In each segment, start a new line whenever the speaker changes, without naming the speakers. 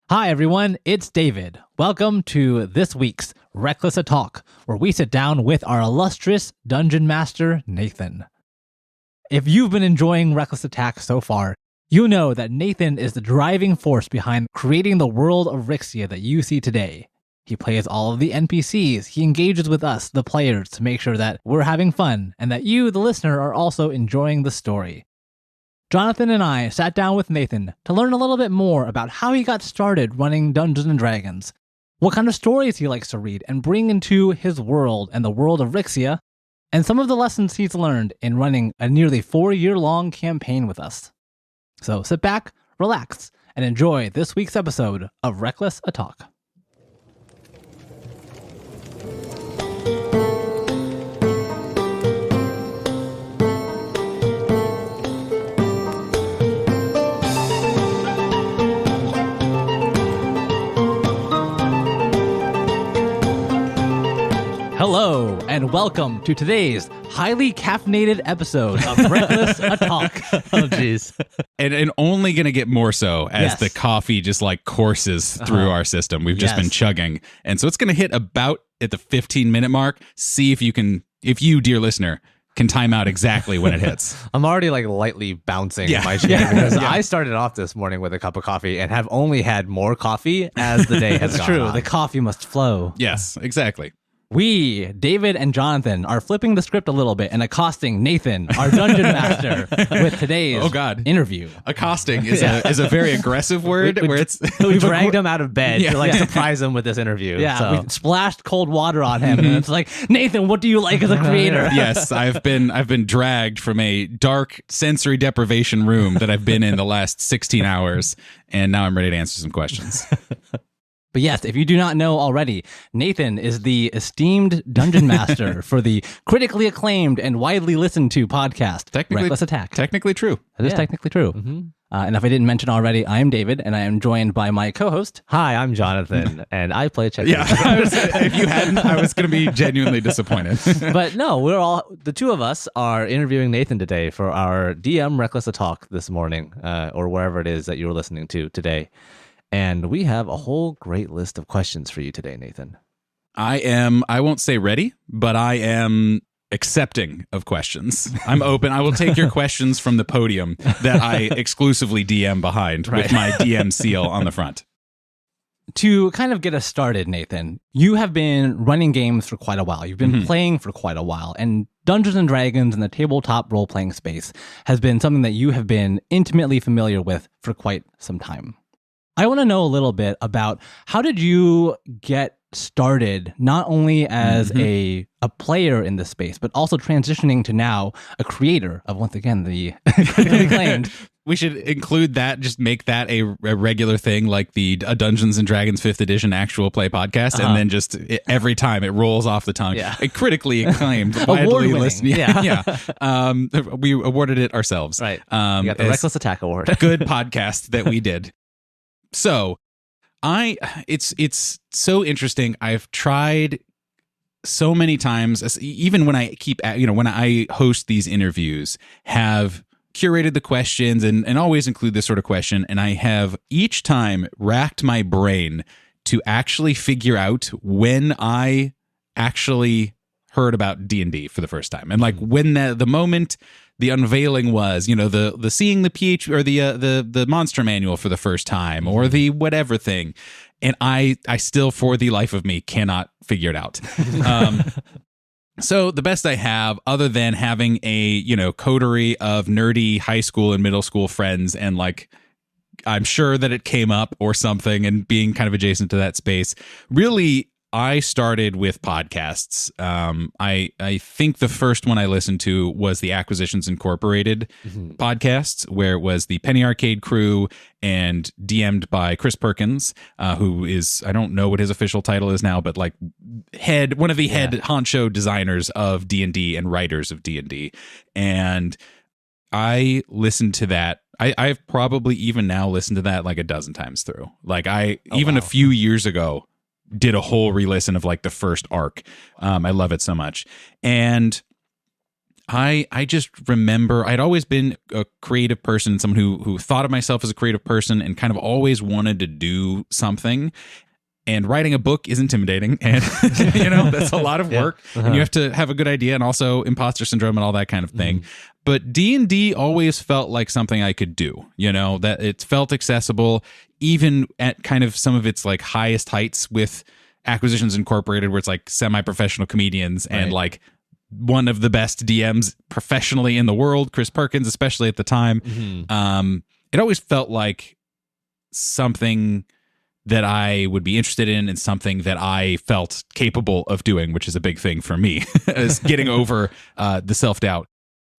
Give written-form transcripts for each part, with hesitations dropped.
Hi, everyone. It's David. Welcome to this week's Reckless Talk, where we sit down with our illustrious Dungeon Master, Nathan. If you've been enjoying Reckless Attack so far, you know that Nathan is the driving force behind creating the world of Rixia that you see today. He plays all of the NPCs. He engages with us, the players, to make sure that we're having fun and that you, the listener, are also enjoying the story. Jonathan and I sat down with Nathan to learn a little bit more about how he got started running Dungeons & Dragons, what kind of stories he likes to read and bring into his world and the world of Rixia, and some of the lessons he's learned in running a nearly 4-year-long campaign with us. So sit back, relax, and enjoy this week's episode of Reckless Talk. Hello, and welcome to today's highly caffeinated episode of Reckless Talk.
Oh, jeez. And only going to get more so as the coffee just like courses through our system. We've just been chugging. And so it's going to hit about at the 15-minute mark. See if you, dear listener, can time out exactly when it hits.
I'm already like lightly bouncing in my chair because I started off this morning with a cup of coffee and have only had more coffee as the day has gone on.
The coffee must flow.
Yes, exactly.
We, David and Jonathan, are flipping the script a little bit and accosting Nathan, our dungeon master, with today's interview.
Accosting is a very aggressive word.
We dragged him out of bed to surprise him with this interview.
Yeah, we splashed cold water on him, and it's like, Nathan, what do you like as a creator?
Yes, I've been dragged from a dark sensory deprivation room that I've been in the last 16 hours, and now I'm ready to answer some questions.
But yes, if you do not know already, Nathan is the esteemed dungeon master for the critically acclaimed and widely listened to podcast, Reckless Attack.
Technically true.
That is technically true. Mm-hmm. And if I didn't mention already, I am David, and I am joined by my co-host.
Hi, I'm Jonathan, and I play checkers.
Yeah, if you hadn't, I was going to be genuinely disappointed.
But no, the two of us are interviewing Nathan today for our DM Reckless Talk this morning, or wherever it is that you're listening to today. And we have a whole great list of questions for you today, Nathan.
I won't say ready, but I am accepting of questions. I'm open. I will take your questions from the podium that I exclusively DM behind with my DM seal on the front.
To kind of get us started, Nathan, you have been running games for quite a while. You've been playing for quite a while. And Dungeons & Dragons and the tabletop role-playing space has been something that you have been intimately familiar with for quite some time. I want to know a little bit about how did you get started, not only as a player in this space, but also transitioning to now a creator of, once again, the acclaimed.
We should include that, just make that a regular thing, like a Dungeons & Dragons 5th edition actual play podcast, and then just every time it rolls off the tongue. Yeah. A critically acclaimed, widely listened. Yeah. We awarded it ourselves.
Right. We got the Reckless Attack Award.
Good podcast that we did. So, it's so interesting. I've tried so many times, even when when I host these interviews, have curated the questions and always include this sort of question. And I have each time racked my brain to actually figure out when I actually heard about D&D for the first time. And like when the moment the unveiling was, the seeing the PH or the monster manual for the first time, or the whatever thing, and I still, for the life of me, cannot figure it out. So the best I have, other than having a coterie of nerdy high school and middle school friends, and like I'm sure that it came up or something, and being kind of adjacent to that space, really. I started with podcasts. I think the first one I listened to was the Acquisitions Incorporated podcasts, where it was the Penny Arcade crew and DM'd by Chris Perkins, who is, I don't know what his official title is now, but like one of the head honcho designers of D&D and writers of D&D. And I listened to that. I've probably even now listened to that like a dozen times through. Like a few years ago, did a whole re-listen of like the first arc. I love it so much. And I just remember I'd always been a creative person, someone who thought of myself as a creative person and kind of always wanted to do something. And writing a book is intimidating, and that's a lot of work, and you have to have a good idea, and also imposter syndrome and all that kind of thing. But D&D always felt like something I could do, that it felt accessible, even at kind of some of its like highest heights with Acquisitions Incorporated, where it's like semi-professional comedians and like one of the best DMs professionally in the world, Chris Perkins, especially at the time. It always felt like something that I would be interested in and something that I felt capable of doing, which is a big thing for me, is getting over the self-doubt.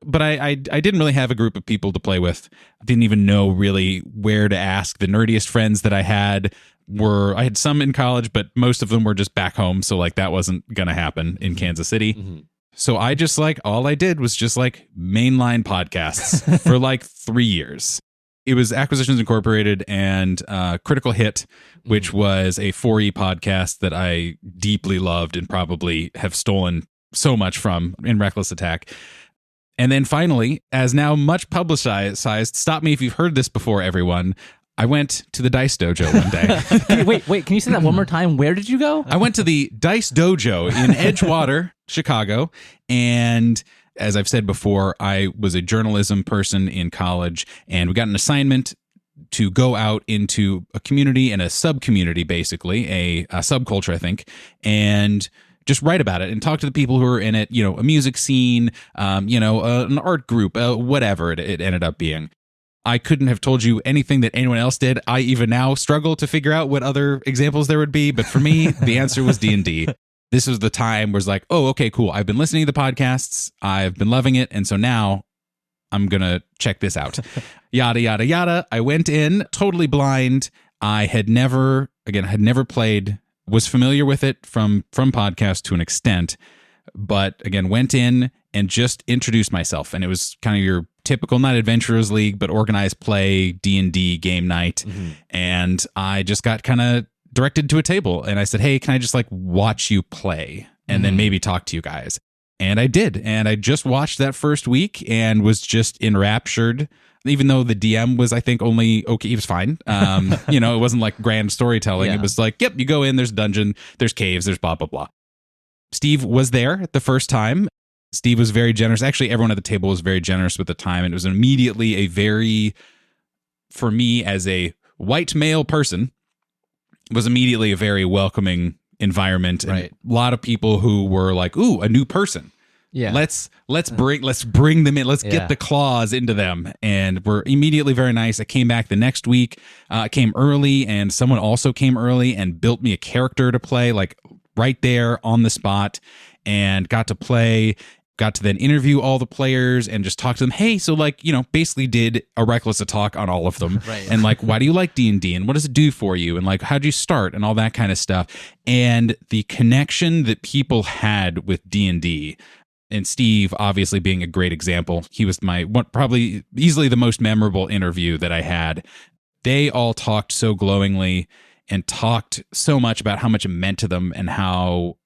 But I didn't really have a group of people to play with. I didn't even know really where to ask. The nerdiest friends that I had had some in college, but most of them were just back home. So like that wasn't going to happen in Kansas City. So I just all I did was just mainline podcasts for 3 years. It was Acquisitions Incorporated and Critical Hit, which was a 4E podcast that I deeply loved and probably have stolen so much from in Reckless Attack. And then finally, as now much publicized, stop me if you've heard this before, everyone, I went to the Dice Dojo one day.
Wait, can you say that one more time? Where did you go?
I went to the Dice Dojo in Edgewater, Chicago, and as I've said before, I was a journalism person in college, and we got an assignment to go out into a community and a sub-community, basically, a subculture, I think, and just write about it and talk to the people who are in it, a music scene, an art group, whatever it ended up being. I couldn't have told you anything that anyone else did. I even now struggle to figure out what other examples there would be, but for me, the answer was D&D. This was the time where it's oh, okay, cool. I've been listening to the podcasts. I've been loving it. And so now I'm going to check this out. Yada, yada, yada. I went in totally blind. I had never played, was familiar with it from podcasts to an extent, but again, went in and just introduced myself. And it was kind of your typical, not Adventurers League, but organized play D&D game night. And I just got kind of directed to a table and I said, hey, can I just watch you play and then maybe talk to you guys? And I did. And I just watched that first week and was just enraptured, even though the DM was, I think, only okay. He was fine. It wasn't grand storytelling. It was yep, you go in, there's a dungeon, there's caves, there's blah, blah, blah. Steve was there the first time. Steve was very generous. Actually, everyone at the table was very generous with the time. And it was immediately for me as a white male person, was immediately a very welcoming environment, and a lot of people who were ooh, a new person. Yeah, let's bring them in. Let's get the claws into them, and we're immediately very nice. I came back the next week. I came early, and someone also came early and built me a character to play, right there on the spot, and got to play. Got to then interview all the players and just talk to them. Hey, so basically did a Reckless Talk on all of them. And why do you like D&D and what does it do for you? And how'd you start and all that kind of stuff. And the connection that people had with D&D, and Steve obviously being a great example. He was probably easily the most memorable interview that I had. They all talked so glowingly and talked so much about how much it meant to them and how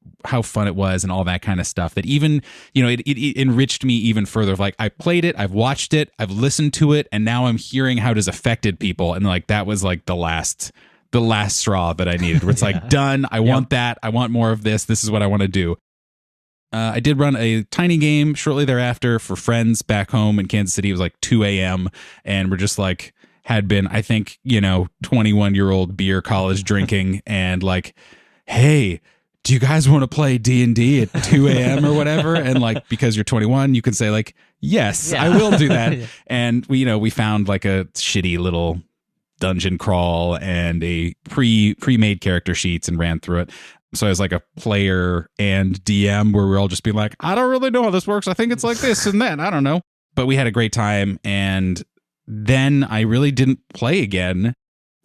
fun it was and all that kind of stuff that even, it enriched me even further. I played it, I've watched it, I've listened to it, and now I'm hearing how it has affected people. And that was the last straw that I needed. Where it's done. I want that. I want more of this. This is what I want to do. I did run a tiny game shortly thereafter for friends back home in Kansas City. It was 2 a.m. and we're just had been, I think, 21-year-old beer college drinking and hey, do you guys want to play D&D at 2 a.m. or whatever? And because you're 21, you can say yes, I will do that. And we found a shitty little dungeon crawl and a pre-made character sheets and ran through it. So I was a player and DM where we're all just being I don't really know how this works. I think it's this and that. I don't know. But we had a great time. And then I really didn't play again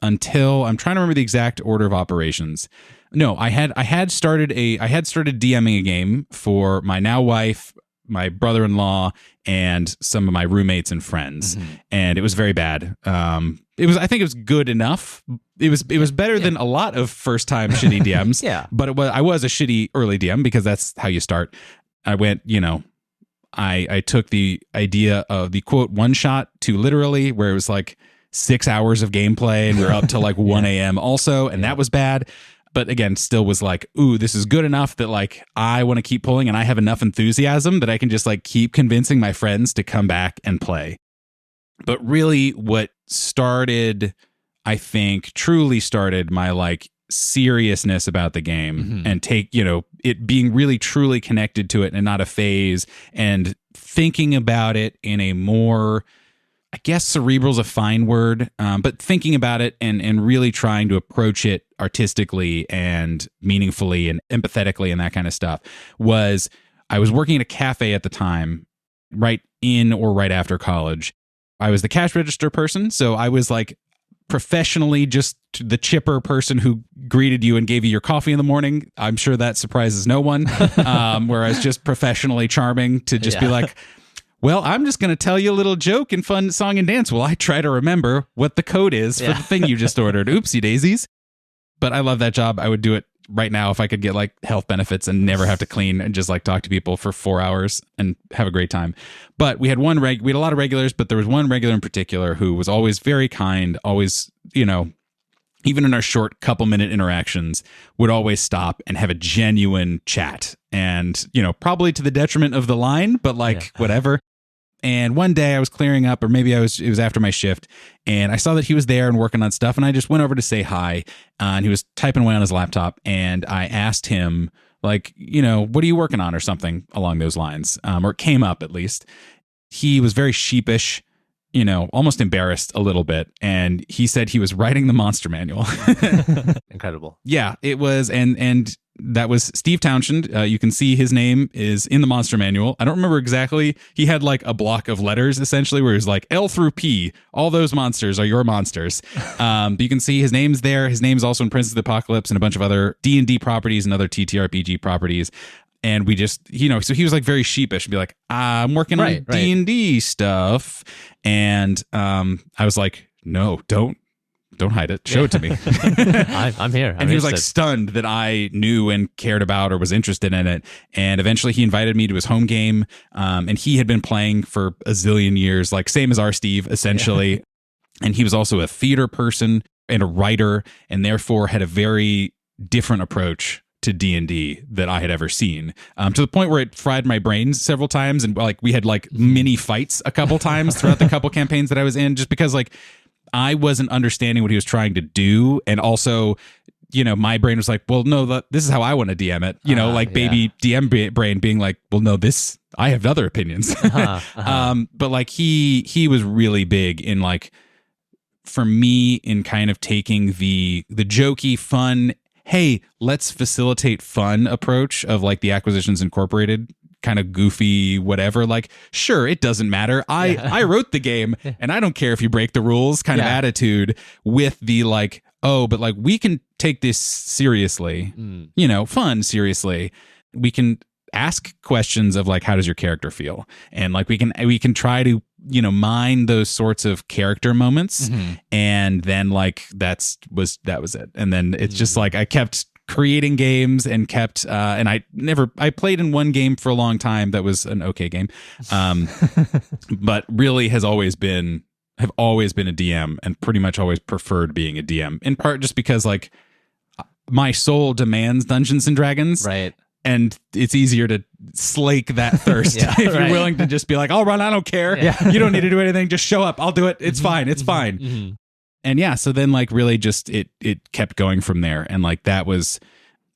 until I'm trying to remember the exact order of operations. No, I had started DMing a game for my now wife, my brother-in-law, and some of my roommates and friends, and it was very bad. I think it was good enough. It was better than a lot of first-time shitty DMs. But I was a shitty early DM because that's how you start. I went, I took the idea of the quote one shot too literally, where it was like 6 hours of gameplay and we were up till like 1 a.m. also, and that was bad. But again, still was like, ooh, this is good enough that like I want to keep pulling, and I have enough enthusiasm that I can just like keep convincing my friends to come back and play. But really what started, I think, truly started my like seriousness about the game and take, it being really truly connected to it and not a phase, and thinking about it in a more, I guess cerebral is a fine word, but thinking about it and really trying to approach it artistically and meaningfully and empathetically and that kind of stuff was, I was working at a cafe at the time, right in or right after college. I was the cash register person, so I was like professionally just the chipper person who greeted you and gave you your coffee in the morning. I'm sure that surprises no one, whereas just professionally charming to just be like, well, I'm just going to tell you a little joke and fun song and dance while I try to remember what the code is for the thing you just ordered. Oopsie daisies. But I love that job. I would do it right now if I could get like health benefits and never have to clean and just like talk to people for 4 hours and have a great time. But we had we had a lot of regulars, but there was one regular in particular who was always very kind, always, even in our short couple minute interactions, would always stop and have a genuine chat. And, probably to the detriment of the line, but like whatever. And one day I was clearing up, or maybe it was after my shift, and I saw that he was there and working on stuff, and I just went over to say hi, and he was typing away on his laptop, and I asked him, like, what are you working on, or something along those lines, or it came up at least. He was very sheepish, almost embarrassed a little bit, and he said he was writing the monster manual.
Incredible.
Yeah, it was, and that was Steve Townshend. You can see his name is in the monster manual. I don't remember exactly. He had like a block of letters essentially where he was like L through P. All those monsters are your monsters. But you can see his name's there. His name's also in Princess of the Apocalypse and a bunch of other D&D properties and other TTRPG properties. And we just, so he was like very sheepish and be like, I'm working on D&D stuff. And I was like, no, don't hide it. Show it to me.
I'm here.
And he was like stunned that I knew and cared about or was interested in it. And eventually he invited me to his home game. And he had been playing for a zillion years, like same as our Steve, essentially. Yeah. And he was also a theater person and a writer, and therefore had a very different approach to D&D that I had ever seen, to the point where it fried my brains several times. And like we had like mini fights a couple times throughout the couple campaigns that I was in, just because like I wasn't understanding what he was trying to do. And also, my brain was like, well, no, this is how I want to DM it. Baby DM brain being like, well, no, I have other opinions. But like he was really big in like, for me, in kind of taking the jokey, fun, hey, let's facilitate fun approach of like the Acquisitions Incorporated kind of goofy whatever, like, sure, it doesn't matter, I wrote the game and I don't care if you break the rules kind of attitude, with the like, oh, but like we can take this seriously, fun seriously. We can ask questions of like, how does your character feel, and like we can try to mine those sorts of character moments, and then like that was it. And then it's just like I kept creating games and kept and I played in one game for a long time that was an okay game, but really have always been a DM, and pretty much always preferred being a DM, in part just because like my soul demands Dungeons and Dragons,
right?
And it's easier to slake that thirst if you're willing to just be like, I'll run, I don't care. Yeah. You don't need to do anything. Just show up. I'll do it. It's fine. It's fine. And yeah, so then like really just it kept going from there. And like I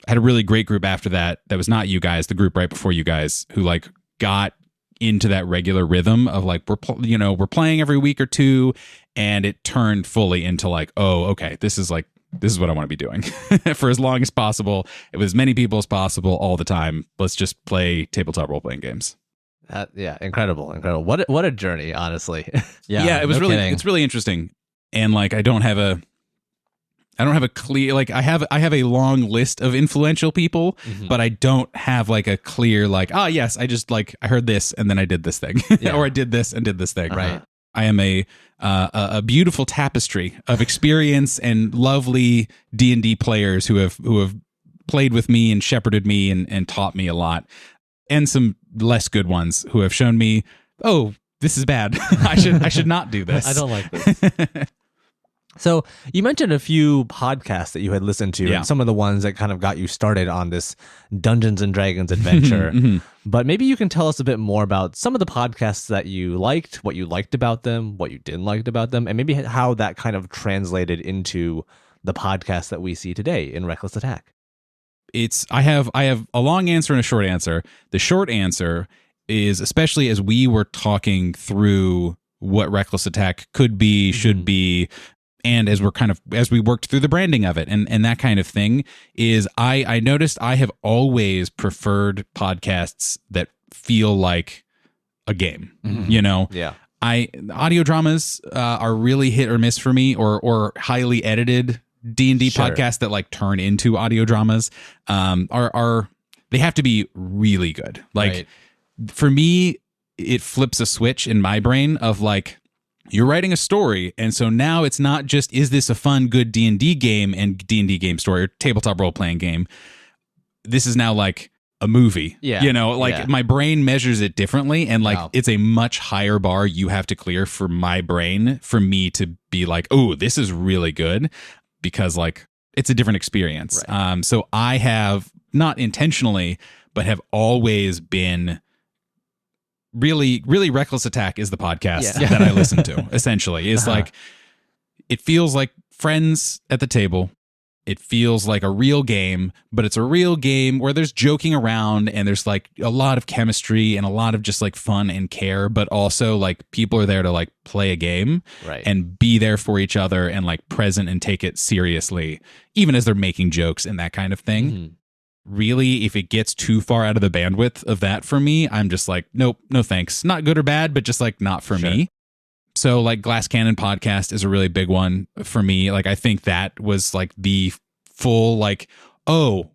had a really great group after that. That was not you guys, the group right before you guys, who like got into that regular rhythm of like, we're playing every week or two, and it turned fully into like, oh, okay, this is what I want to be doing for as long as possible, with as many people as possible, all the time. Let's just play tabletop role-playing games.
Incredible. What a journey, honestly.
It was it's really interesting. And like, I don't have a clear, like I have a long list of influential people, but I don't have like a clear, like, yes, I just like, I heard this and then I did this thing or I did this and did this thing. Right. I am a beautiful tapestry of experience and lovely D&D players who have played with me and shepherded me and taught me a lot, and some less good ones who have shown me, oh, this is bad. I should not do this.
I don't like this. So you mentioned a few podcasts that you had listened to, and some of the ones that kind of got you started on this Dungeons and Dragons adventure. But maybe you can tell us a bit more about some of the podcasts that you liked, what you liked about them, what you didn't like about them, and maybe how that kind of translated into the podcast that we see today in Reckless Attack.
I have a long answer and a short answer. The short answer is, especially as we were talking through what Reckless Attack could be, should be, and as we worked through the branding of it and that kind of thing, is I noticed I have always preferred podcasts that feel like a game. You know?
Yeah.
Audio dramas are really hit or miss for me, or highly edited D&D podcasts that like turn into audio dramas are they have to be really good. Like for me, it flips a switch in my brain of like, you're writing a story, and so now it's not just, is this a fun, good D&D game and D&D game story or tabletop role-playing game? This is now like a movie.
Yeah.
You know, like my brain measures it differently, and like it's a much higher bar you have to clear for my brain for me to be like, oh, this is really good, because like it's a different experience.
Right.
So I have, not intentionally, but have always been really Reckless Attack is the podcast that I listen to, essentially. It's like, it feels like friends at the table. It feels like a real game, but it's a real game where there's joking around and there's like a lot of chemistry and a lot of just like fun and care, but also like people are there to like play a game and be there for each other and like present and take it seriously, even as they're making jokes and that kind of thing. Really, if it gets too far out of the bandwidth of that for me, I'm just like, nope, no thanks. Not good or bad, but just like not for me. So like Glass Cannon podcast is a really big one for me. Like I think that was like the full like, oh,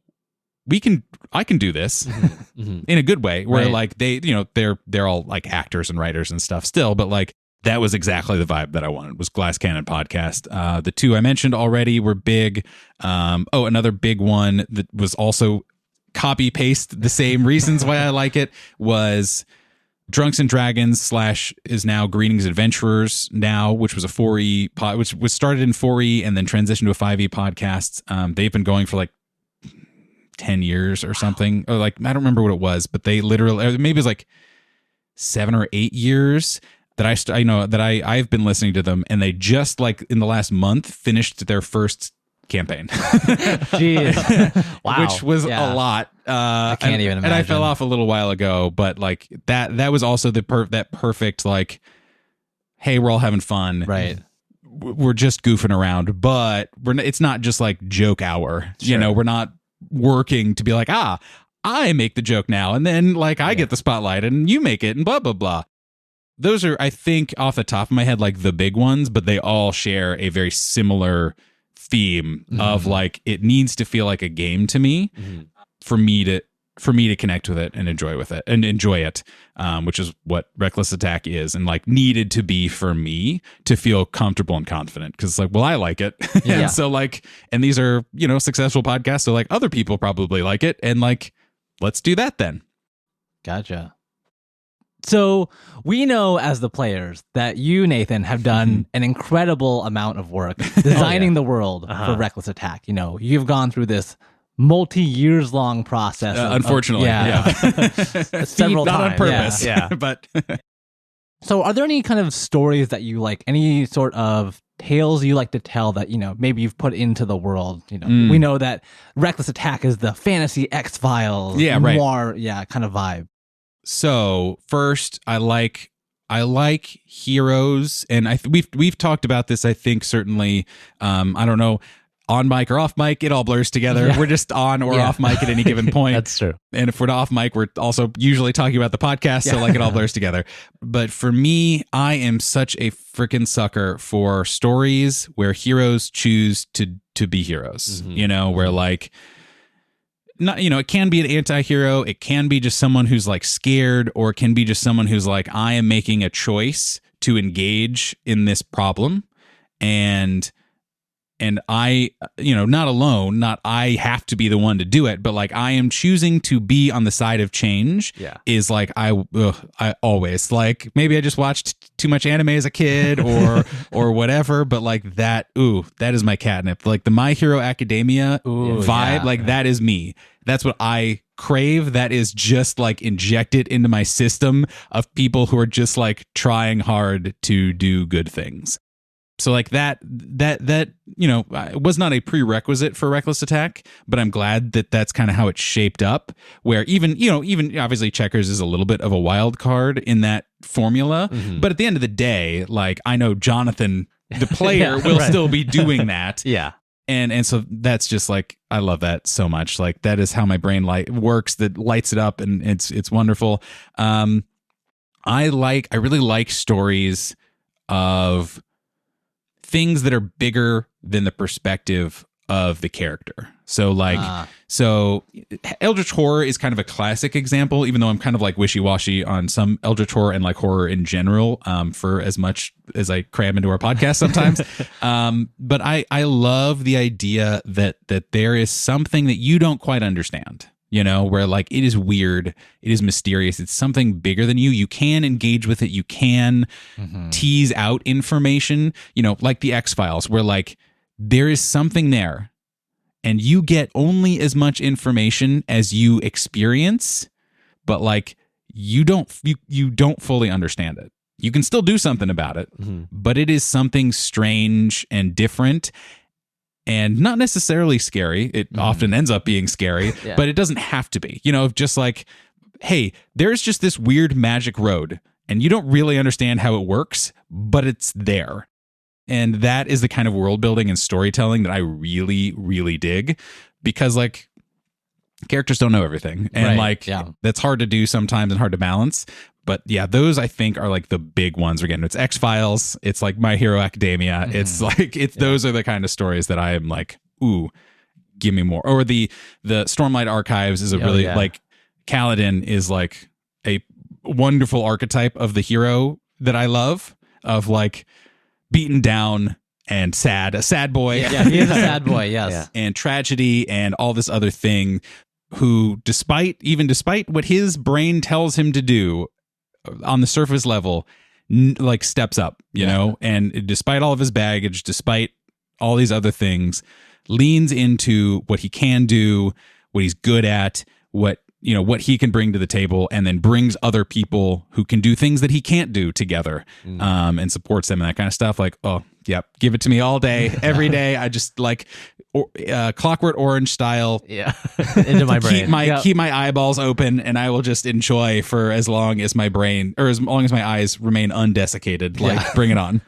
I can do this in a good way, where like they, you know, they're all like actors and writers and stuff still, but like that was exactly the vibe that I wanted, was Glass Cannon podcast. The two I mentioned already were big. Another big one that was also copy paste the same reasons why I like it was Drunks and Dragons / is now Greetings Adventurers now, which was a 4E pod, which was started in 4E and then transitioned to a 5E podcast. They've been going for like 10 years or something, or like, I don't remember what it was, but they literally, maybe it was like 7 or 8 years that I've been listening to them, and they just like in the last month finished their first campaign.
Jeez. Wow.
Which was a lot.
I can't even imagine.
And I fell off a little while ago, but like that was also that perfect like, hey, we're all having fun.
Right.
We're just goofing around, but it's not just like joke hour. You know, we're not working to be like, I make the joke now, and then like I get the spotlight and you make it and blah, blah, blah. Those are, I think, off the top of my head, like the big ones, but they all share a very similar theme of like, it needs to feel like a game to me for me to connect with it and enjoy it, which is what Reckless Attack is, and like needed to be for me to feel comfortable and confident, because it's like, well, I like it. And so like, and these are, you know, successful podcasts, so like other people probably like it, and like, let's do that then.
Gotcha. So we know as the players that you, Nathan, have done an incredible amount of work designing the world for Reckless Attack. You know, you've gone through this multi-years long process.
Unfortunately,
several
not
times.
on purpose.
Yeah.
But
so are there any kind of stories that you like, any sort of tales you like to tell that, you know, maybe you've put into the world? You know, we know that Reckless Attack is the fantasy X-Files noir, kind of vibe.
So first, I like heroes, and we've talked about this. I think certainly, I don't know, on mic or off mic, it all blurs together. We're just on or off mic at any given point.
That's true.
And if we're off mic, we're also usually talking about the podcast, so like it all blurs together. But for me, I am such a freaking sucker for stories where heroes choose to be heroes. You know, where like, not, you know, it can be an anti-hero, it can be just someone who's like scared, or it can be just someone who's like, I am making a choice to engage in this problem, and And I, not alone, not I have to be the one to do it, but like I am choosing to be on the side of change.
Yeah.
Is like I always like maybe I just watched too much anime as a kid or whatever, but like that is my catnip. Like the My Hero Academia vibe, like that is me. That's what I crave. That is just like injected into my system of people who are just like trying hard to do good things. So like that was not a prerequisite for Reckless Attack, but I'm glad that that's kind of how it shaped up, where even obviously Checkers is a little bit of a wild card in that formula, but at the end of the day, like I know Jonathan, the player, will still be doing that.
Yeah.
And so that's just like, I love that so much. Like that is how my brain works, that lights it up, and it's wonderful. I really like stories of things that are bigger than the perspective of the character. So like, so Eldritch Horror is kind of a classic example, even though I'm kind of like wishy-washy on some Eldritch Horror and like horror in general, for as much as I cram into our podcast sometimes. But I love the idea that there is something that you don't quite understand. Where like it is weird, it is mysterious, it's something bigger than you. You can engage with it, you can tease out information, like the X-Files, where like there is something there and you get only as much information as you experience, but like you don't fully understand it. You can still do something about it, but it is something strange and different. And not necessarily scary. It often ends up being scary, but it doesn't have to be. Just like, hey, there's just this weird magic road, and you don't really understand how it works, but it's there. And that is the kind of world building and storytelling that I really, really dig, because like characters don't know everything, and that's hard to do sometimes and hard to balance. But yeah, those I think are like the big ones. Again, it's X-Files, it's like My Hero Academia. It's like those are the kind of stories that I am like, ooh, give me more. Or the Stormlight Archives is a really like Kaladin is like a wonderful archetype of the hero that I love, of like beaten down and sad, a sad boy.
Yeah, he is a sad boy, yes.
Yeah.
And tragedy and all this other thing, who despite what his brain tells him to do, on the surface level, like steps up, and despite all of his baggage, despite all these other things, leans into what he can do, what he's good at, what he can bring to the table, and then brings other people who can do things that he can't do together, and supports them and that kind of stuff. Like, oh, yep, give it to me all day, every day. I just like Clockwork Orange style,
into my brain.
Keep my eyeballs open, and I will just enjoy for as long as my brain, or as long as my eyes remain undesiccated. Like, bring it on.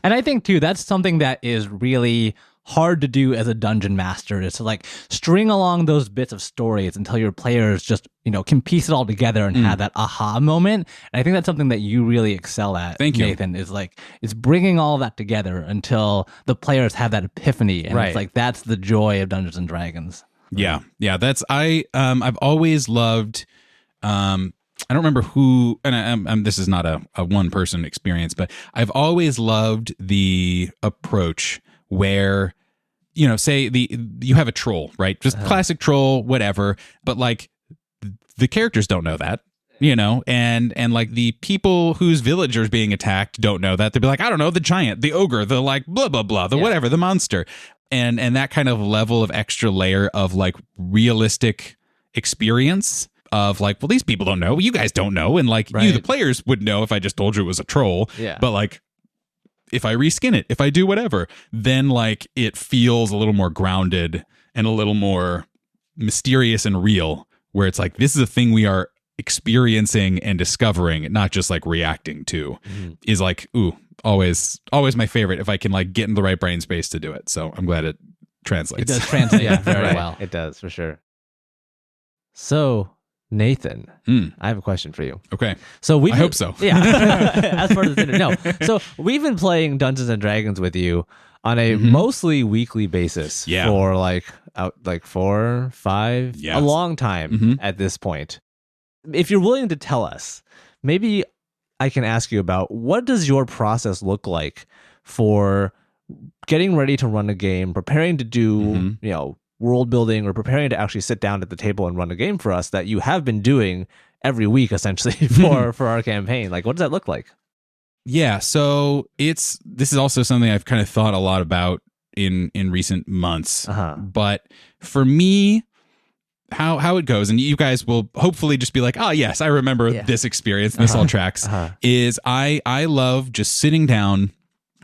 And I think too, that's something that is really hard to do as a dungeon master, is to like string along those bits of stories until your players just can piece it all together and have that aha moment. And I think that's something that you really excel at.
Thank you,
Nathan. Is like it's bringing all that together until the players have that epiphany, and it's like that's the joy of Dungeons and Dragons.
Yeah, that's I've always loved. I don't remember who, and this is not a one person experience, but I've always loved the approach where, say you have a troll, right? Just classic troll, whatever. But like the characters don't know that, and like the people whose village are being attacked don't know that. They'd be like, I don't know, the giant, the ogre, the like blah, blah, blah, the whatever, the monster. And that kind of level of extra layer of like realistic experience of like, well, these people don't know, you guys don't know. And like you, the players, would know if I just told you it was a troll.
Yeah.
But like, if I reskin it, if I do whatever, then like it feels a little more grounded and a little more mysterious and real, where it's like, this is a thing we are experiencing and discovering, not just like reacting to, is like, ooh, always my favorite if I can like get in the right brain space to do it. So I'm glad it translates.
It does translate very well.
It does, for sure. So Nathan, I have a question for you.
Okay.
So
I hope so.
Yeah. As part of this interview. No. So we've been playing Dungeons and Dragons with you on a mostly weekly basis for like 4, 5, a long time at this point. If you're willing to tell us, maybe I can ask you about, what does your process look like for getting ready to run a game, preparing to do,
Mhm.
world building, or preparing to actually sit down at the table and run a game for us that you have been doing every week essentially for our campaign? Like, what does that look like?
Yeah, so this is also something I've kind of thought a lot about in recent months. But for me, how it goes, and you guys will hopefully just be like, oh yes, I remember this experience, and this all tracks, is I love just sitting down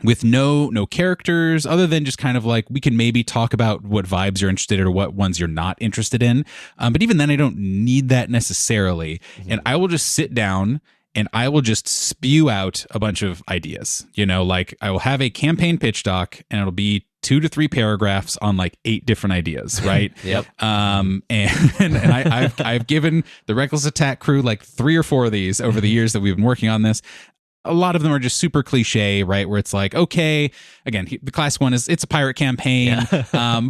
with no characters, other than just kind of like, we can maybe talk about what vibes you're interested in or what ones you're not interested in. But even then, I don't need that necessarily. And I will just sit down and I will just spew out a bunch of ideas. Like, I will have a campaign pitch doc, and it'll be 2 to 3 paragraphs on like 8 different ideas, right?
Yep.
And I've given the Reckless Attack crew like 3 or 4 of these over the years that we've been working on this. A lot of them are just super cliche, right? Where it's like, okay, again, the classic one is, it's a pirate campaign,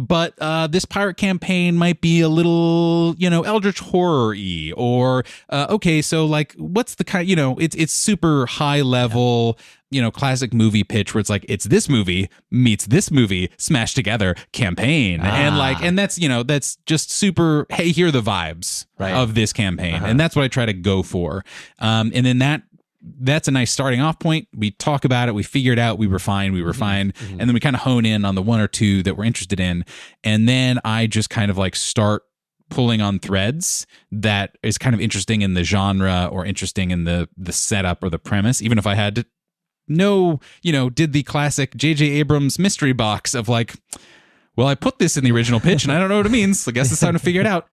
but this pirate campaign might be a little, eldritch horror-y, or okay, so like, what's the kind, it's super high level, classic movie pitch where it's like, it's this movie meets this movie smashed together campaign, and that's just super. Hey, here are the vibes of this campaign, and that's what I try to go for, and then that's a nice starting off point. We talk about it, we figure it out, we refine, and then we kind of hone in on the 1 or 2 that we're interested in, and then I just kind of like start pulling on threads that is kind of interesting in the genre or interesting in the setup or the premise, even if I had to did the classic J.J. Abrams mystery box of like, well, I put this in the original pitch and I don't know what it means, so I guess it's time to figure it out.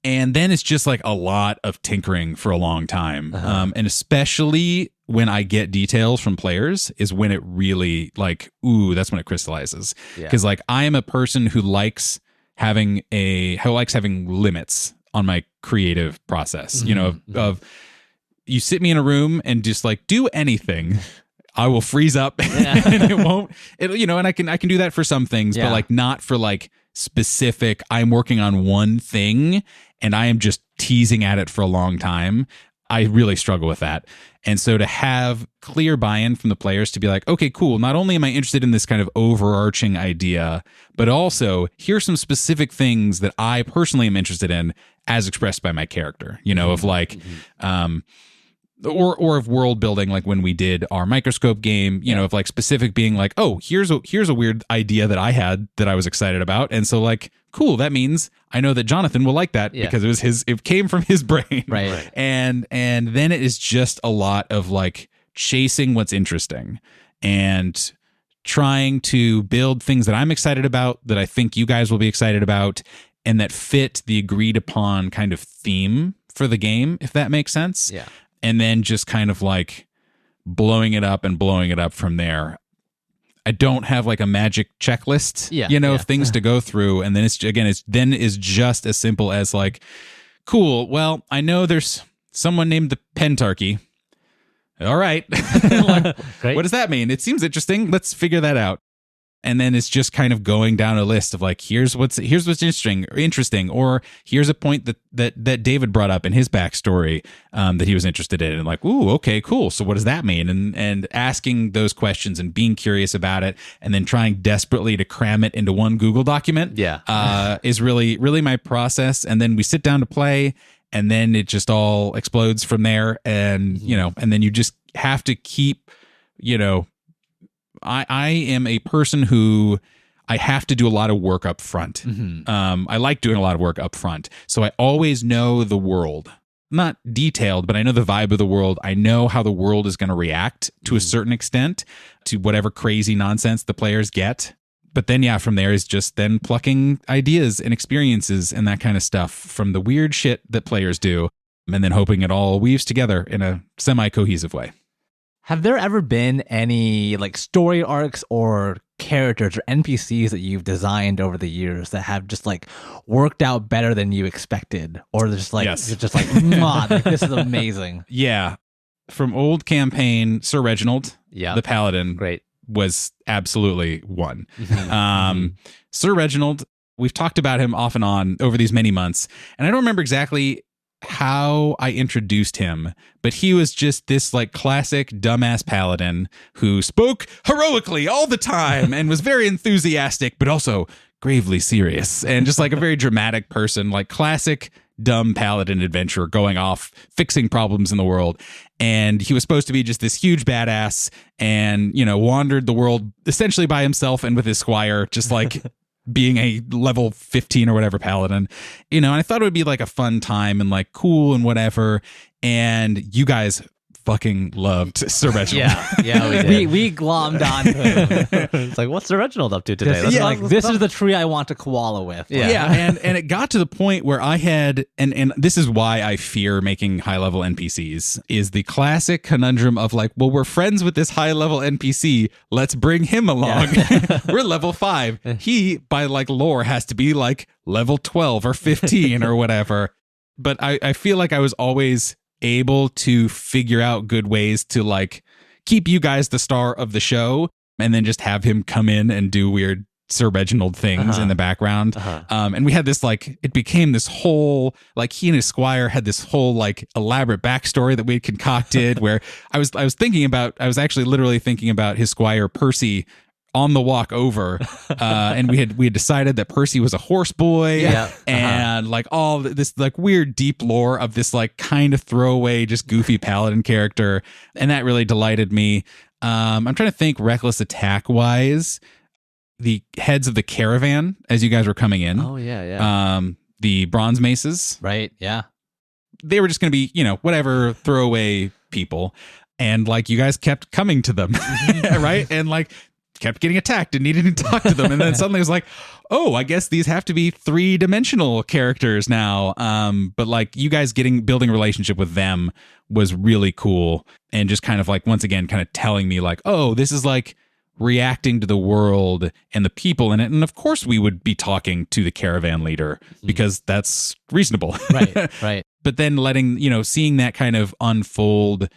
And then it's just like a lot of tinkering for a long time. And especially when I get details from players is when it really like, that's when it crystallizes. Because like, I am a person who likes having limits on my creative process, of you sit me in a room and just like do anything, I will freeze up and and I can do that for some things, but like not for like specific, I'm working on one thing and I am just teasing at it for a long time. I really struggle with that. And so to have clear buy-in from the players to be like, okay, cool. Not only am I interested in this kind of overarching idea, but also here's some specific things that I personally am interested in as expressed by my character, of like, or of world building, like when we did our microscope game, of like specific being like, oh, here's a weird idea that I had that I was excited about. And so like, cool, that means I know that Jonathan will like that because it came from his brain.
Right.
And then it is just a lot of like chasing what's interesting and trying to build things that I'm excited about, that I think you guys will be excited about, and that fit the agreed upon kind of theme for the game, if that makes sense.
Yeah.
And then just kind of like blowing it up from there. I don't have like a magic checklist, of things to go through. And then it's just as simple as like, cool, well, I know there's someone named the Pentarchy. All right. Like, what does that mean? It seems interesting. Let's figure that out. And then it's just kind of going down a list of like, here's what's interesting, or here's a point that David brought up in his backstory that he was interested in, and like, ooh, okay, cool. So what does that mean? And asking those questions and being curious about it, and then trying desperately to cram it into one Google document, is really, really my process. And then we sit down to play, and then it just all explodes from there. And and then you just have to keep, I am a person who I have to do a lot of work up front. I like doing a lot of work up front. So I always know the world, not detailed, but I know the vibe of the world. I know how the world is going to react to a certain extent to whatever crazy nonsense the players get. But then, from there is just then plucking ideas and experiences and that kind of stuff from the weird shit that players do, and then hoping it all weaves together in a semi-cohesive way.
Have there ever been any like story arcs or characters or NPCs that you've designed over the years that have just like worked out better than you expected, or just like you're just like, like, this is amazing?
Yeah, from old campaign, Sir Reginald, the Paladin,
great,
was absolutely one. Sir Reginald, we've talked about him off and on over these many months, and I don't remember exactly how I introduced him, but he was just this like classic dumbass paladin who spoke heroically all the time and was very enthusiastic, but also gravely serious and just like a very dramatic person, like classic dumb paladin adventurer going off fixing problems in the world. And he was supposed to be just this huge badass and, you know, wandered the world essentially by himself and with his squire, just like being a level 15 or whatever paladin, you know. And I thought it would be like a fun time and like cool and whatever. And you guys fucking loved Sir Reginald.
Yeah, we did.
We glommed on him.
It's like, what's Sir Reginald up to today?
This is the tree I want to koala with.
Yeah. And it got to the point where I had, and this is why I fear making high level NPCs, is the classic conundrum of like, well, we're friends with this high level NPC. Let's bring him along. Yeah. We're level 5. He, by like lore, has to be like level 12 or 15 or whatever. But I feel like I was always able to figure out good ways to like keep you guys the star of the show and then just have him come in and do weird Sir Reginald things in the background. And we had this like, it became this whole, like he and his squire had this whole like elaborate backstory that we had concocted where I was actually literally thinking about his squire Percy on the walk over, and we had decided that Percy was a horse boy, and like all this like weird deep lore of this like kind of throwaway, just goofy paladin character, and that really delighted me. I'm trying to think reckless attack wise, the heads of the caravan as you guys were coming in.
Oh yeah.
The bronze maces,
right? Yeah,
they were just going to be, you know, whatever throwaway people, and like you guys kept coming to them, right, and like kept getting attacked and needed to talk to them. And then suddenly it was like, oh, I guess these have to be 3-dimensional characters now. But like you guys building a relationship with them was really cool. And just kind of like, once again, kind of telling me like, oh, this is like reacting to the world and the people in it. And of course we would be talking to the caravan leader because that's reasonable.
Right.
But then letting, you know, seeing that kind of unfold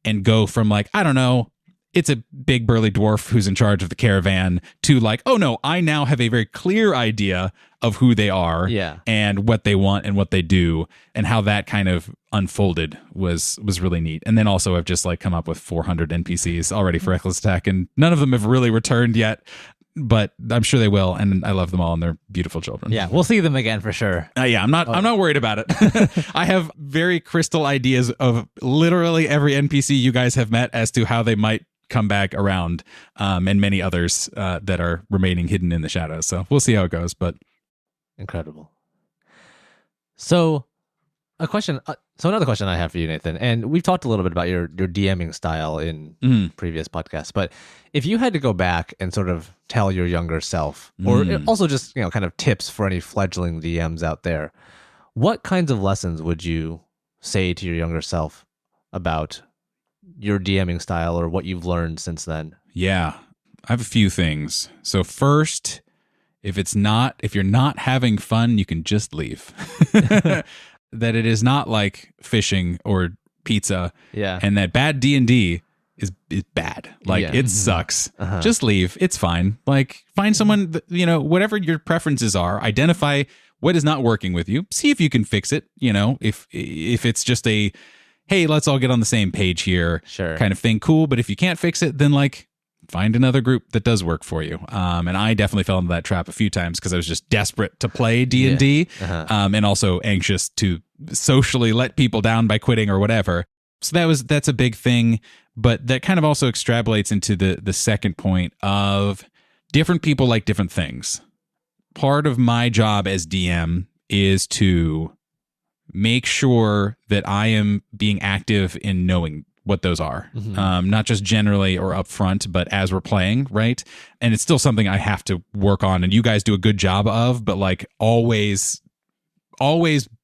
and go from like, I don't know, it's a big burly dwarf who's in charge of the caravan to like, oh no, I now have a very clear idea of who they are and what they want and what they do, and how that kind of unfolded was really neat. And then also I've just like come up with 400 NPCs already for Reckless Attack, and none of them have really returned yet, but I'm sure they will, and I love them all, and they're beautiful children.
Yeah, we'll see them again for sure.
I'm not worried about it. I have very crystal ideas of literally every NPC you guys have met as to how they might come back around, and many others that are remaining hidden in the shadows. So we'll see how it goes, but
incredible. So another question I have for you, Nathan, and we've talked a little bit about your DMing style in previous podcasts, but if you had to go back and sort of tell your younger self, or also just, you know, kind of tips for any fledgling DMs out there, what kinds of lessons would you say to your younger self about your DMing style or what you've learned since then?
Yeah, I have a few things. So first, if you're not having fun, you can just leave. That it is not like fishing or pizza.
Yeah.
And that bad D&D is bad. Like it sucks. Just leave. It's fine. Like find someone that, you know, whatever your preferences are, identify what is not working with you. See if you can fix it, you know, if it's just a hey, let's all get on the same page here kind of thing. Cool. But if you can't fix it, then like find another group that does work for you. And I definitely fell into that trap a few times because I was just desperate to play D&D, and also anxious to socially let people down by quitting or whatever. So that's a big thing. But that kind of also extrapolates into the second point of different people like different things. Part of my job as DM is to make sure that I am being active in knowing what those are, not just generally or upfront, but as we're playing, right? And it's still something I have to work on, and you guys do a good job of, but like always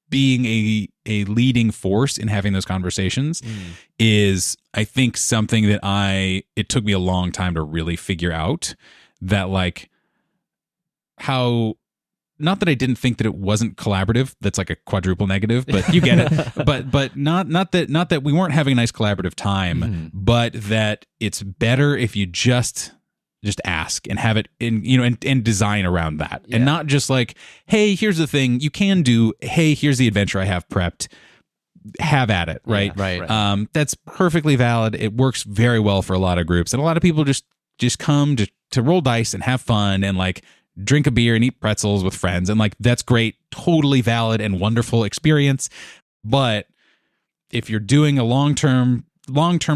being a leading force in having those conversations is, I think, something that it took me a long time to really figure out, that like how, not that I didn't think that it wasn't collaborative. That's like a quadruple negative, but you get it. But not that we weren't having a nice collaborative time, but that it's better if you just ask and have it in, you know, and design around that, and not just like, hey, here's the thing you can do. Hey, here's the adventure I have prepped. have at it, right?
Yeah, right.
That's perfectly valid. It works very well for a lot of groups, and a lot of people just come to roll dice and have fun and like drink a beer and eat pretzels with friends, and like that's great, totally valid and wonderful experience. But if you're doing a long-term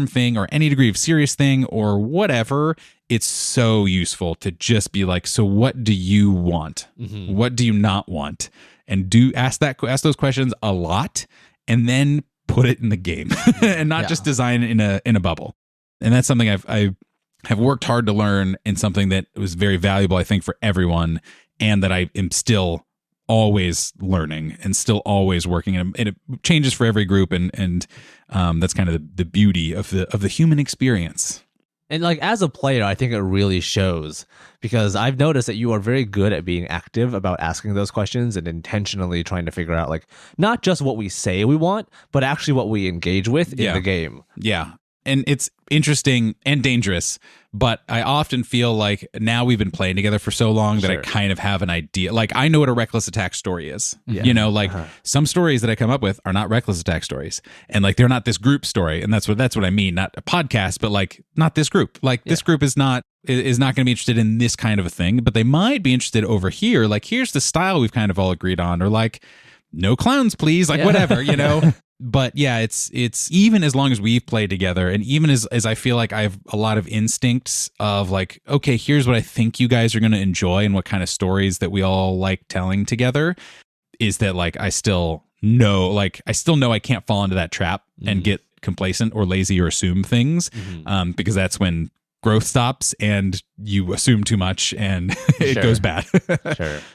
thing or any degree of serious thing or whatever, it's so useful to just be like, so what do you want?
Mm-hmm.
What do you not want? And ask those questions a lot, and then put it in the game and not just design it in a bubble. And that's something I have worked hard to learn, and something that was very valuable, I think, for everyone, and that I am still always learning and still always working, and it changes for every group, and that's kind of the beauty of the human experience.
And like as a player, I think it really shows, because I've noticed that you are very good at being active about asking those questions and intentionally trying to figure out like not just what we say we want, but actually what we engage with in the game.
Yeah. And it's interesting and dangerous, but I often feel like now we've been playing together for so long that I kind of have an idea. Like I know what a reckless attack story is. Yeah. You know, like some stories that I come up with are not reckless attack stories, and like they're not this group story, and that's what I mean. Not a podcast, but like not this group. Like this group is not going to be interested in this kind of a thing, but they might be interested over here. Like here's the style we've kind of all agreed on, or like no clowns, please, like whatever, you know. But yeah, it's even as long as we've played together, and even as I feel like I have a lot of instincts of like, okay, here's what I think you guys are going to enjoy and what kind of stories that we all like telling together, is that like I still know I can't fall into that trap and get complacent or lazy or assume things, because that's when growth stops and you assume too much and it goes bad.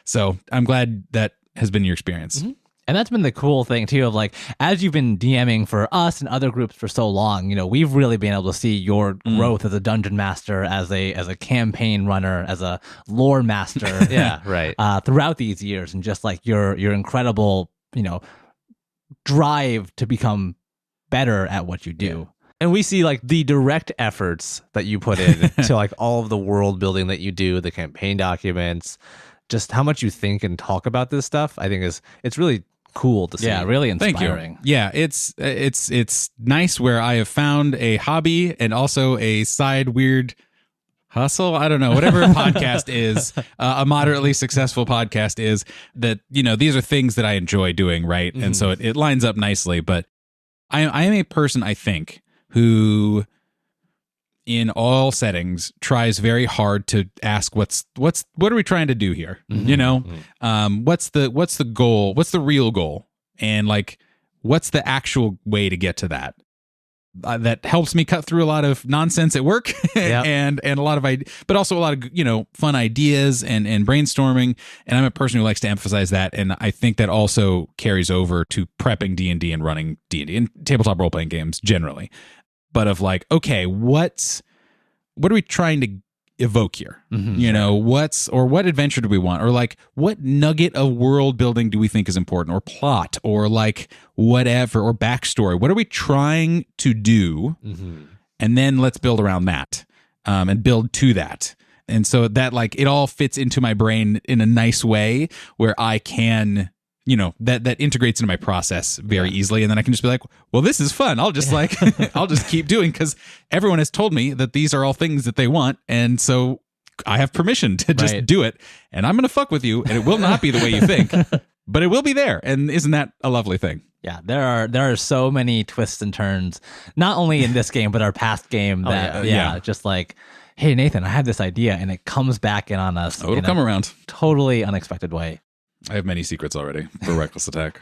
So I'm glad that has been your experience.
And that's been the cool thing too, of like, as you've been DMing for us and other groups for so long, you know, we've really been able to see your growth as a dungeon master, as a campaign runner, as a lore master, throughout these years, and just like your incredible, you know, drive to become better at what you do. And we see like the direct efforts that you put in to like all of the world building that you do, the campaign documents, just how much you think and talk about this stuff. I think it's really cool to see. Yeah, really inspiring.
Thank you. Yeah, it's nice where I have found a hobby and also a side weird hustle. I don't know, whatever a podcast is, a moderately successful podcast is, that, you know, these are things that I enjoy doing, right? And so it lines up nicely. But I am a person, I think, who in all settings tries very hard to ask what are we trying to do here? You know, what's the goal? What's the real goal? And like, what's the actual way to get to that? That helps me cut through a lot of nonsense at work and a lot of but also a lot of, you know, fun ideas and brainstorming. And I'm a person who likes to emphasize that. And I think that also carries over to prepping D&D and running D&D and tabletop role-playing games generally. But of like, okay, what are we trying to evoke here? You know, what adventure do we want? Or like, what nugget of world building do we think is important? Or plot, or like whatever, or backstory? What are we trying to do? And then let's build around that, and build to that. And so that like, it all fits into my brain in a nice way where I can, you know, that integrates into my process very easily. And then I can just be like, well, this is fun. I'll just like, I'll just keep doing, because everyone has told me that these are all things that they want. And so I have permission to just do it. And I'm going to fuck with you. And it will not be the way you think, but it will be there. And isn't that a lovely thing?
Yeah, there are so many twists and turns, not only in this game, but our past game that, just like, hey, Nathan, I had this idea, and it comes back in on us.
It'll come around.
Totally unexpected way.
I have many secrets already for Reckless Attack.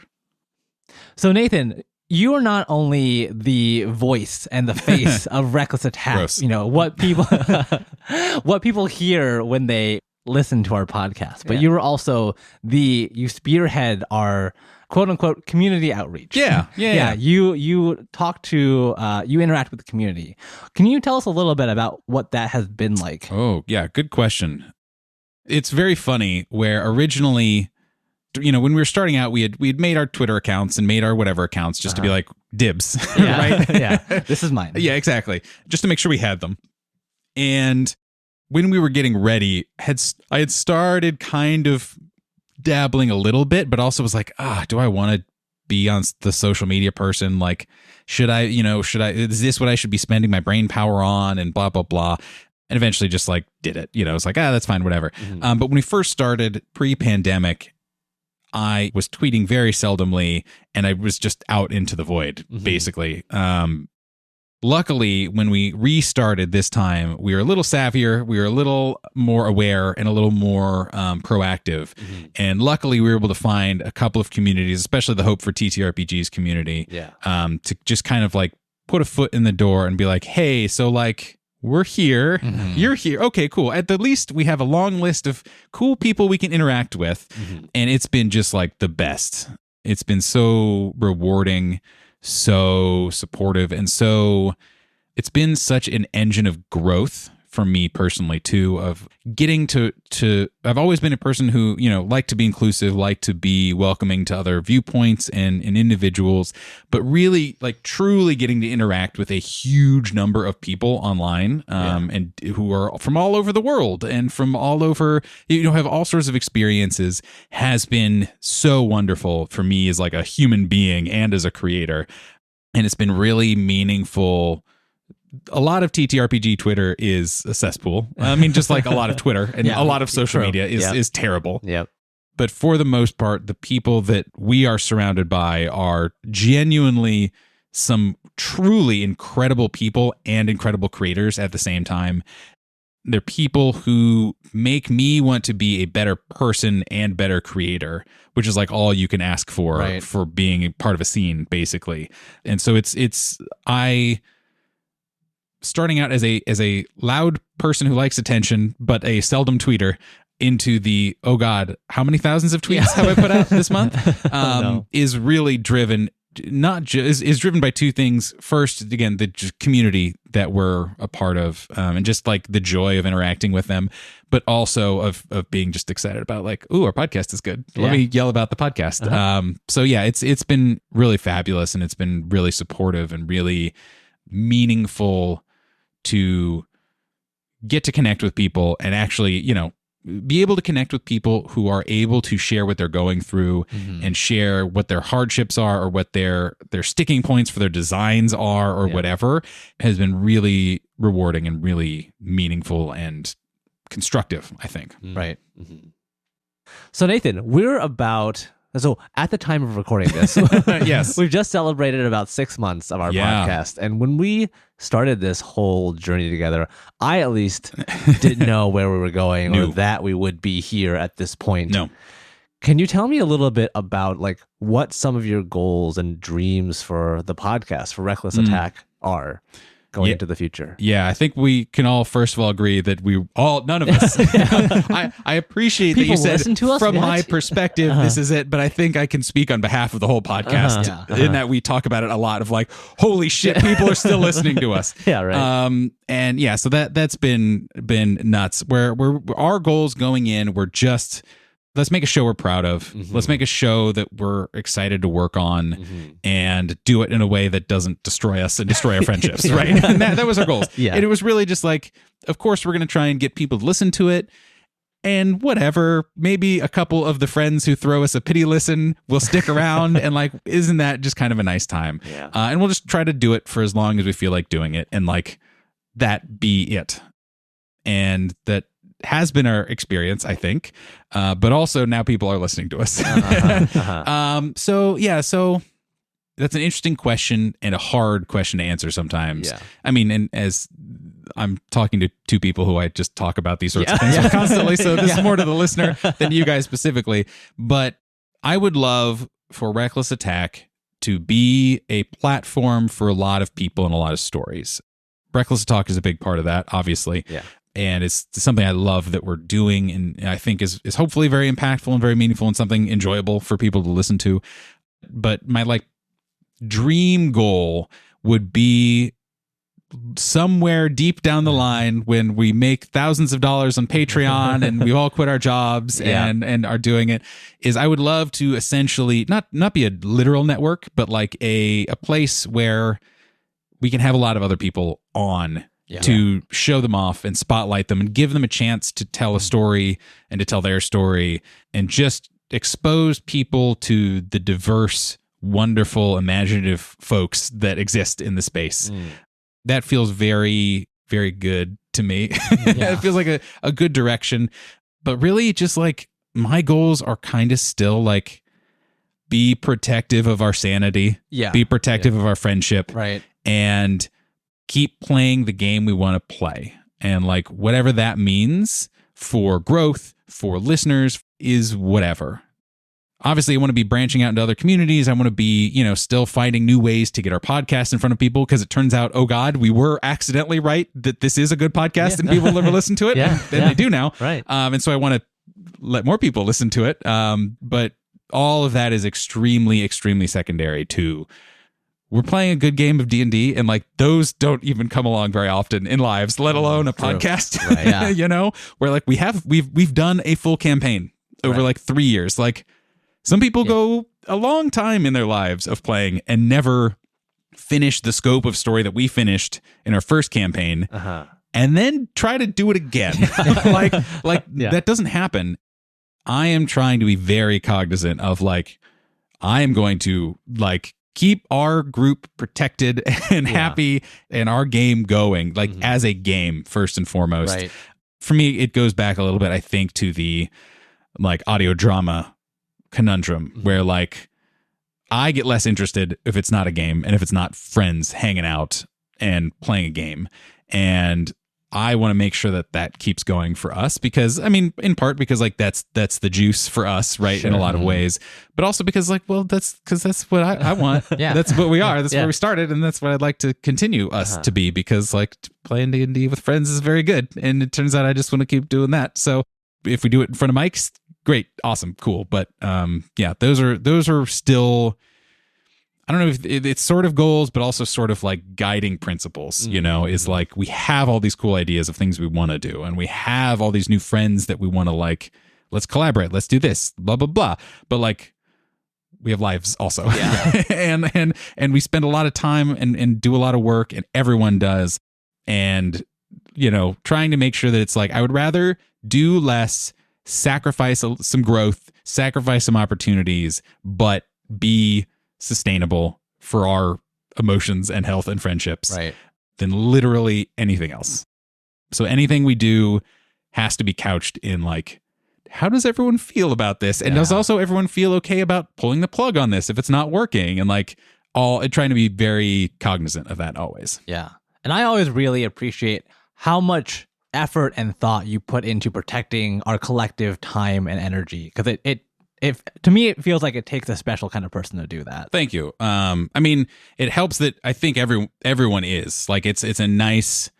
So Nathan, you are not only the voice and the face of Reckless Attack.
Gross.
You know what people hear when they listen to our podcast, but you are also you spearhead our quote unquote community outreach.
Yeah.
You talk to you interact with the community. Can you tell us a little bit about what that has been like?
Oh yeah, good question. It's very funny where originally, you know, when we were starting out, we had made our Twitter accounts and made our whatever accounts just to be like dibs, right?
This is mine.
Yeah, exactly. Just to make sure we had them. And when we were getting ready, I had started kind of dabbling a little bit, but also was like, do I want to be on the social media person. Like, is this what I should be spending my brain power on, and blah, blah, blah. And eventually just like did it, it's like, that's fine, whatever.
Mm-hmm.
But when we first started pre-pandemic, I was tweeting very seldomly, and I was just out into the void, basically. Luckily, when we restarted this time, we were a little savvier, we were a little more aware, and a little more proactive. And luckily, we were able to find a couple of communities, especially the Hope for TTRPGs community, to just kind of like put a foot in the door and be like, hey, so like, we're here, you're here. Okay, cool. At the least, we have a long list of cool people we can interact with. And it's been just like the best. It's been so rewarding, so supportive, and so it's been such an engine of growth for me personally too, of getting to I've always been a person who, like to be inclusive, like to be welcoming to other viewpoints and individuals, but really like truly getting to interact with a huge number of people online, and who are from all over the world and from all over, have all sorts of experiences, has been so wonderful for me as like a human being and as a creator. And it's been really meaningful. A lot of TTRPG Twitter is a cesspool. I mean, just like a lot of Twitter and a lot of social media is terrible.
Yep.
But for the most part, the people that we are surrounded by are genuinely some truly incredible people and incredible creators at the same time. They're people who make me want to be a better person and better creator, which is like all you can ask for being a part of a scene, basically. And so I starting out as a loud person who likes attention, but a seldom tweeter, into the, oh God, how many thousands of tweets have I put out this month? Is really driven, is driven by two things. First, again, the community that we're a part of, and just like the joy of interacting with them, but also of being just excited about like, ooh, our podcast is good. Let me yell about the podcast. So yeah, it's been really fabulous, and it's been really supportive and really meaningful to get to connect with people and actually, be able to connect with people who are able to share what they're going through and share what their hardships are, or what their sticking points for their designs are, or whatever, has been really rewarding and really meaningful and constructive, I think.
Right. So Nathan, so at the time of recording this,
yes,
we've just celebrated about 6 months of our podcast. And when we started this whole journey together, I at least didn't know where we were going or that we would be here at this point.
No.
Can you tell me a little bit about like what some of your goals and dreams for the podcast, for Reckless Attack, are going into the future?
Yeah, I think we can all first of all agree that none of us. I appreciate
People
that you
listen
said
to us?
from
What?
my perspective, this is it. But I think I can speak on behalf of the whole podcast in that we talk about it a lot of like, holy shit, people are still listening to us.
Yeah, right.
And yeah, so that's been nuts. Where our goals going in were just, let's make a show we're proud of. Let's make a show that we're excited to work on and do it in a way that doesn't destroy us and destroy our friendships, right? And that was our goals.
Yeah.
And it was really just like, of course, we're going to try and get people to listen to it. And whatever, maybe a couple of the friends who throw us a pity listen will stick around. And like, isn't that just kind of a nice time?
Yeah.
And we'll just try to do it for as long as we feel like doing it. And like, that be it. And that has been our experience, I think, but also now people are listening to us. So that's an interesting question and a hard question to answer sometimes.
Yeah.
I mean, and as I'm talking to two people who I just talk about these sorts of things with constantly, so this is more to the listener than you guys specifically. But I would love for Reckless Attack to be a platform for a lot of people and a lot of stories. Reckless Talk is a big part of that, obviously.
Yeah.
And it's something I love that we're doing, and I think is hopefully very impactful and very meaningful and something enjoyable for people to listen to. But my like dream goal would be somewhere deep down the line when we make thousands of dollars on Patreon and we all quit our jobs and are doing it, is I would love to essentially not be a literal network, but like a place where we can have a lot of other people on to show them off and spotlight them and give them a chance to tell a story and to tell their story and just expose people to the diverse wonderful, imaginative folks that exist in the space. That feels very, very good to me. It feels like a good direction. But really, just like my goals are kind of still like be protective of our sanity, be protective of our friendship,
Right.
and keep playing the game we want to play. And like whatever that means for growth, for listeners, is whatever. Obviously, I want to be branching out into other communities. I want to be, still finding new ways to get our podcast in front of people, because it turns out, oh God, we were accidentally right that this is a good podcast and people will never listen to it. And they do now.
Right.
And so I want to let more people listen to it. But all of that is extremely, extremely secondary to we're playing a good game of D&D, and like those don't even come along very often in lives, let alone a podcast.
Right.
Where like we've done a full campaign over like 3 years. Like some people go a long time in their lives of playing and never finish the scope of story that we finished in our first campaign, and then try to do it again. That doesn't happen. I am trying to be very cognizant of like, I am going to like keep our group protected and happy and our game going, like as a game first and foremost.
Right.
For me, it goes back a little bit, I think, to the like audio drama conundrum where like I get less interested if it's not a game and if it's not friends hanging out and playing a game. And I want to make sure that that keeps going for us, because I mean, in part because like that's the juice for us, right? Sure. In a lot of ways, but also because like, well, that's what I want. That's what we are. That's where we started. And that's what I'd like to continue us to be, because like playing D&D with friends is very good. And it turns out I just want to keep doing that. So if we do it in front of mics, great, awesome, cool. But those are still, I don't know if it's sort of goals, but also sort of like guiding principles, is like we have all these cool ideas of things we want to do. And we have all these new friends that we want to like, let's collaborate, let's do this, blah, blah, blah. But like we have lives also. and we spend a lot of time and do a lot of work, and everyone does. And, trying to make sure that it's like, I would rather do less, sacrifice some growth, sacrifice some opportunities, but be sustainable for our emotions and health and friendships than literally anything else. So anything we do has to be couched in like, how does everyone feel about this? And does also everyone feel okay about pulling the plug on this if it's not working? And like trying to be very cognizant of that always.
Yeah. And I always really appreciate how much effort and thought you put into protecting our collective time and energy, because it to me, it feels like it takes a special kind of person to do that.
Thank you. I mean, it helps that I think everyone is like, it's a nice,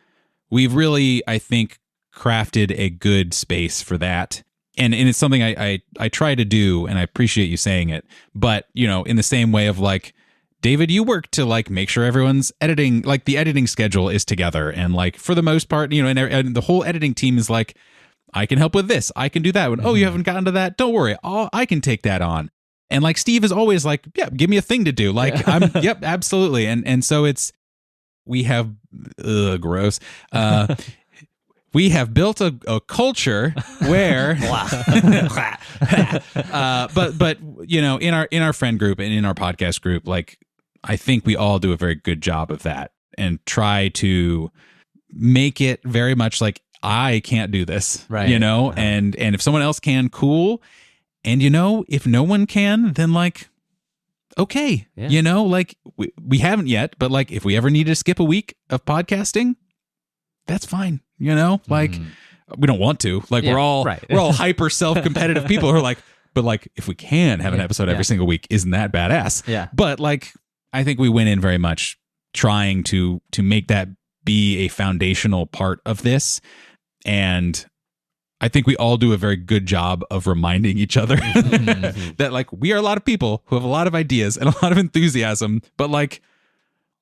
we've really, I think, crafted a good space for that. And it's something I try to do, and I appreciate you saying it, but in the same way of like, David, you work to like make sure everyone's editing, like the editing schedule is together. And like, for the most part, and the whole editing team is like, I can help with this. I can do that one. Oh, you haven't gotten to that? Don't worry. I can take that on. And like Steve is always like, yeah, give me a thing to do. Like yep, absolutely. And so we have, gross. We have built a culture where, but in our friend group and in our podcast group, like I think we all do a very good job of that and try to make it very much like, I can't do this,
right?
And if someone else can, cool. And if no one can, then like, okay, like we haven't yet, but like if we ever need to skip a week of podcasting, that's fine. Like we don't want to. Like we're all hyper self-competitive people who are like, but like if we can have an episode every single week, isn't that badass?
Yeah.
But like I think we went in very much trying to make that be a foundational part of this. And I think we all do a very good job of reminding each other that like we are a lot of people who have a lot of ideas and a lot of enthusiasm, but like,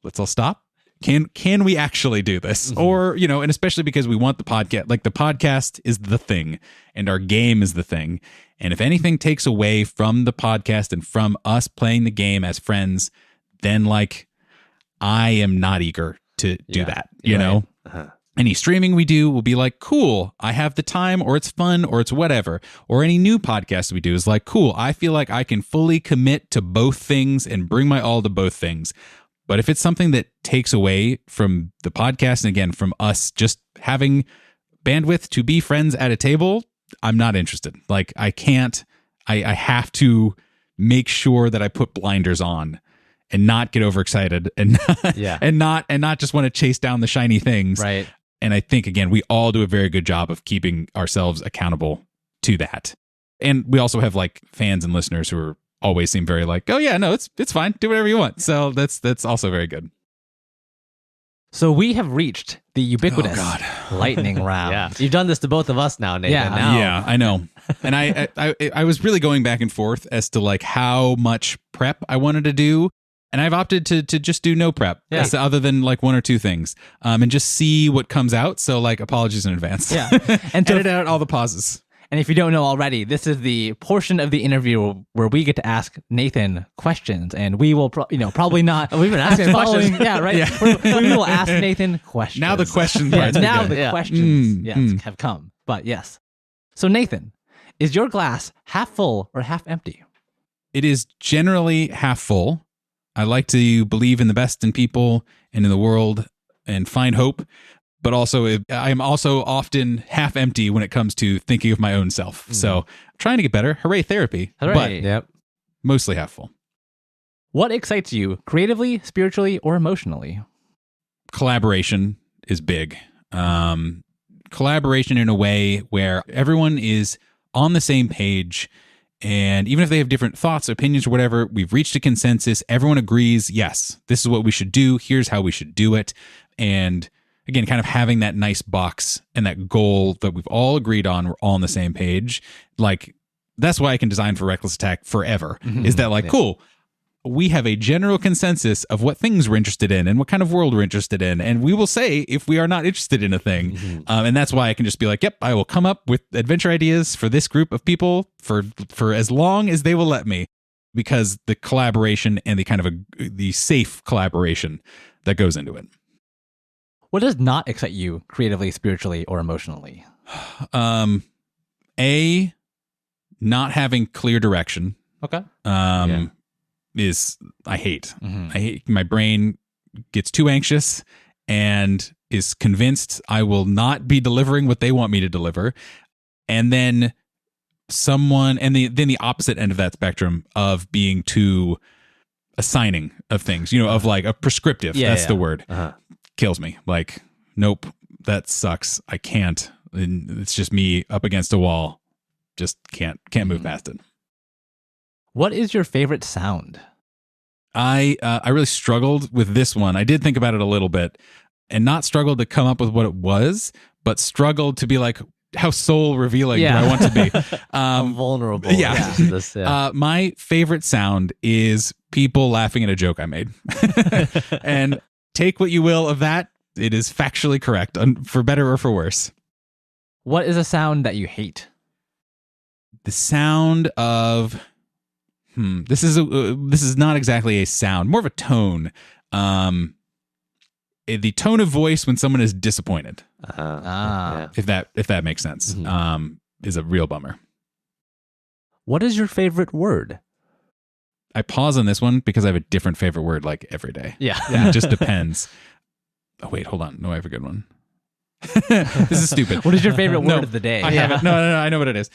let's all stop. Can we actually do this? Or, and especially because we want the podcast, like the podcast is the thing and our game is the thing. And if anything takes away from the podcast and from us playing the game as friends, then like I am not eager to do that, you know? Any streaming we do will be like, cool, I have the time, or it's fun, or it's whatever. Or any new podcast we do is like, cool, I feel like I can fully commit to both things and bring my all to both things. But if it's something that takes away from the podcast, and again, from us just having bandwidth to be friends at a table, I'm not interested. Like, I can't, I have to make sure that I put blinders on and not get overexcited and not just want to chase down the shiny things.
Right.
And I think, again, we all do a very good job of keeping ourselves accountable to that. And we also have like fans and listeners who are always seem very like, oh yeah, no, it's fine. Do whatever you want. So that's also very good.
So we have reached the ubiquitous
Oh,
lightning round.
Yeah. You've done this to both of us now, Nathan.
Yeah.
Now.
Yeah, I know. And I was really going back and forth as to like how much prep I wanted to do. And I've opted to just do no prep, other than like one or two things, and just see what comes out. So like, apologies in advance.
Yeah. And
edit out all the pauses.
And if you don't know already, this is the portion of the interview where we get to ask Nathan questions, and we will, probably not.
We've been asking questions.
Yeah, right. Yeah. We will ask Nathan questions.
Now the question
Yeah,
part's
now
begun.
the questions, have come. But yes. So Nathan, is your glass half full or half empty?
It is generally half full. I like to believe in the best in people and in the world and find hope. But also, I am also often half empty when it comes to thinking of my own self. So I'm trying to get better. Hooray, therapy.
Hooray.
But mostly half full.
What excites you creatively, spiritually, or emotionally?
Collaboration is big. Collaboration in a way where everyone is on the same page. And even if they have different thoughts, opinions, or whatever, we've reached a consensus. Everyone agrees, yes, this is what we should do. Here's how we should do it. And again, kind of having that nice box and that goal that we've all agreed on, we're all on the same page. Like, that's why I can design for Reckless Attack forever. Is that like, cool, we have a general consensus of what things we're interested in and what kind of world we're interested in. And we will say if we are not interested in a thing. And that's why I can just be like, yep, I will come up with adventure ideas for this group of people for as long as they will let me, because the collaboration and the kind of the safe collaboration that goes into it.
What does not excite you creatively, spiritually, or emotionally?
Not having clear direction.
Okay.
Is I hate. I hate. My brain gets too anxious and is convinced I will not be delivering what they want me to deliver. And then then the opposite end of that spectrum of being too assigning of things, of like a prescriptive. That's the word. Kills me. Like, nope, that sucks. I can't. And it's just me up against a wall. Just can't move past it.
What is your favorite sound?
I really struggled with this one. I did think about it a little bit, and not struggled to come up with what it was, but struggled to be like, how soul revealing do I want to be?
I'm vulnerable.
Yeah.
To this,
my favorite sound is people laughing at a joke I made. And take what you will of that. It is factually correct, for better or for worse.
What is a sound that you hate?
The sound of this is not exactly a sound, more of a tone. The tone of voice when someone is disappointed. If that makes sense, is a real bummer.
What is your favorite word?
I pause on this one because I have a different favorite word like every day.
Yeah.
It just depends. Oh wait, hold on. No, I have a good one. This is stupid.
What is your favorite word of the day?
I have it. No, I know what it is.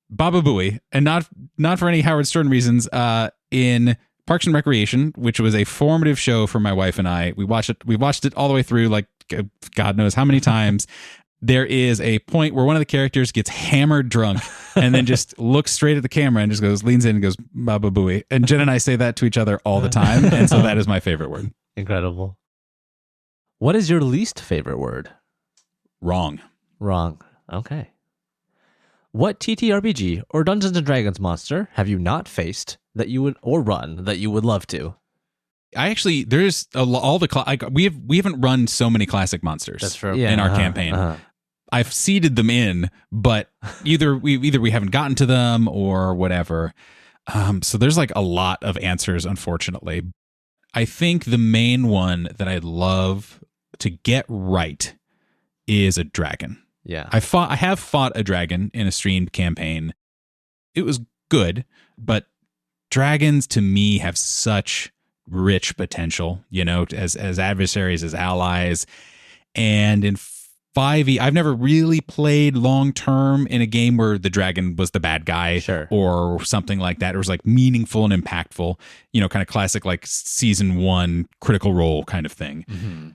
Baba Booey, and not for any Howard Stern reasons. In Parks and Recreation, which was a formative show for my wife and I, we watched it all the way through, like God knows how many times. There is a point where one of the characters gets hammered drunk and then just looks straight at the camera and just leans in and goes, Baba Booey. And Jen and I say that to each other all the time. And so that is my favorite word.
Incredible. What is your least favorite word?
Wrong.
Okay. What TTRPG or Dungeons and Dragons monster have you not faced that you would, or run that you would love to?
I actually, there's we haven't run so many classic monsters.
That's true.
In our campaign. I've seeded them in, but either we haven't gotten to them or whatever. So there's like a lot of answers, unfortunately. I think the main one that I'd love to get right is a dragon.
Yeah.
I have fought a dragon in a streamed campaign. It was good, but dragons to me have such rich potential, as adversaries, as allies. And in 5e, I've never really played long term in a game where the dragon was the bad guy,
Sure,
or something like that. It was like meaningful and impactful, kind of classic like season 1 Critical Role kind of thing.
Mm-hmm.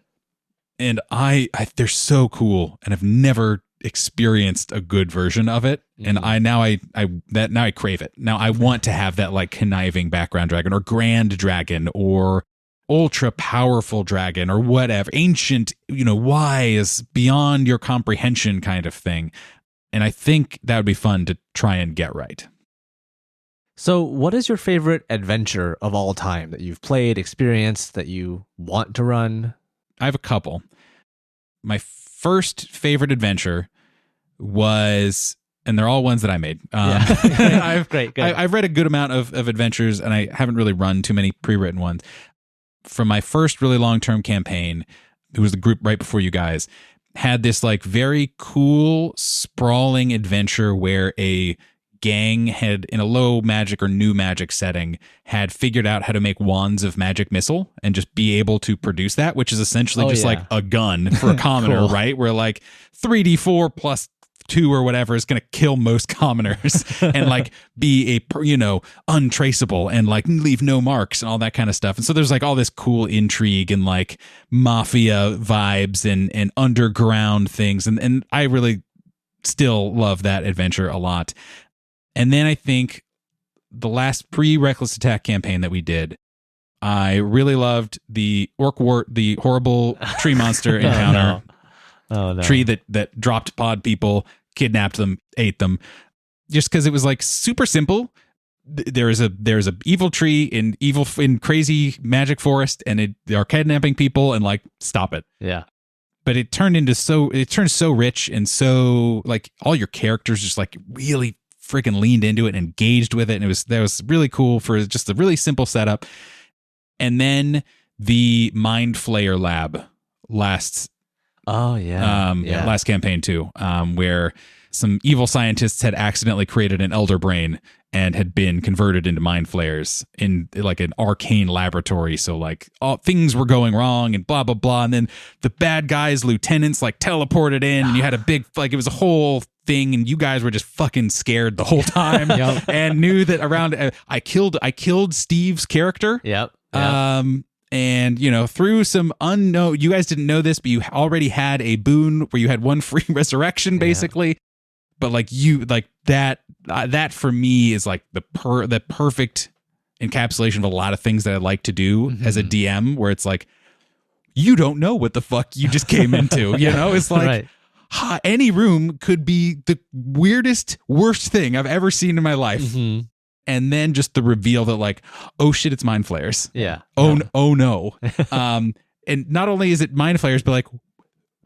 And I they're so cool, and I've never experienced a good version of it. And now I crave it. Now I want to have that like conniving background dragon, or grand dragon, or ultra powerful dragon, or whatever, ancient, wise, beyond your comprehension kind of thing. And I think that would be fun to try and get right.
So what is your favorite adventure of all time that you've played, experienced, that you want to run?
I have a couple. My first favorite adventure was, and they're all ones that I made.
Great.
I've read a good amount of adventures, and I haven't really run too many pre-written ones. From my first really long-term campaign, it was the group right before you guys, had this like very cool, sprawling adventure where a gang had, in a low magic or new magic setting, had figured out how to make wands of magic missile and just be able to produce that, which is essentially like a gun for a commoner, cool. Right? Where like 3d4 plus 2 or whatever is going to kill most commoners and like be untraceable and like leave no marks and all that kind of stuff. And so there's like all this cool intrigue and like mafia vibes and underground things. And I really still love that adventure a lot. And then I think the last pre-Reckless Attack campaign that we did, I really loved the the horrible tree monster encounter.
Oh, no.
Tree that dropped pod people, kidnapped them, ate them, just because it was like super simple. There's a evil tree in crazy magic forest, and they are kidnapping people, and like stop it.
Yeah.
But it turned so rich, and so like all your characters just like really freaking leaned into it and engaged with it, and that was really cool for just a really simple setup. And then the Mind Flayer lab last campaign too, where some evil scientists had accidentally created an elder brain and had been converted into mind flayers in like an arcane laboratory. So like all things were going wrong and blah, blah, blah. And then the bad guys, lieutenants, like teleported in, and you had a big, like it was a whole thing, and you guys were just fucking scared the whole time.
Yep.
And knew that around, I killed Steve's character.
Yep.
And, through some unknown, you guys didn't know this, but you already had a boon where you had one free resurrection, basically. Yeah. But like that for me is like the perfect encapsulation of a lot of things that I like to do as a DM, where it's like, you don't know what the fuck you just came into, it's like any room could be the worst thing I've ever seen in my life. Mm-hmm. And then just the reveal that like, oh shit, it's mind flayers.
Yeah.
Oh no. And not only is it mind flayers, but like,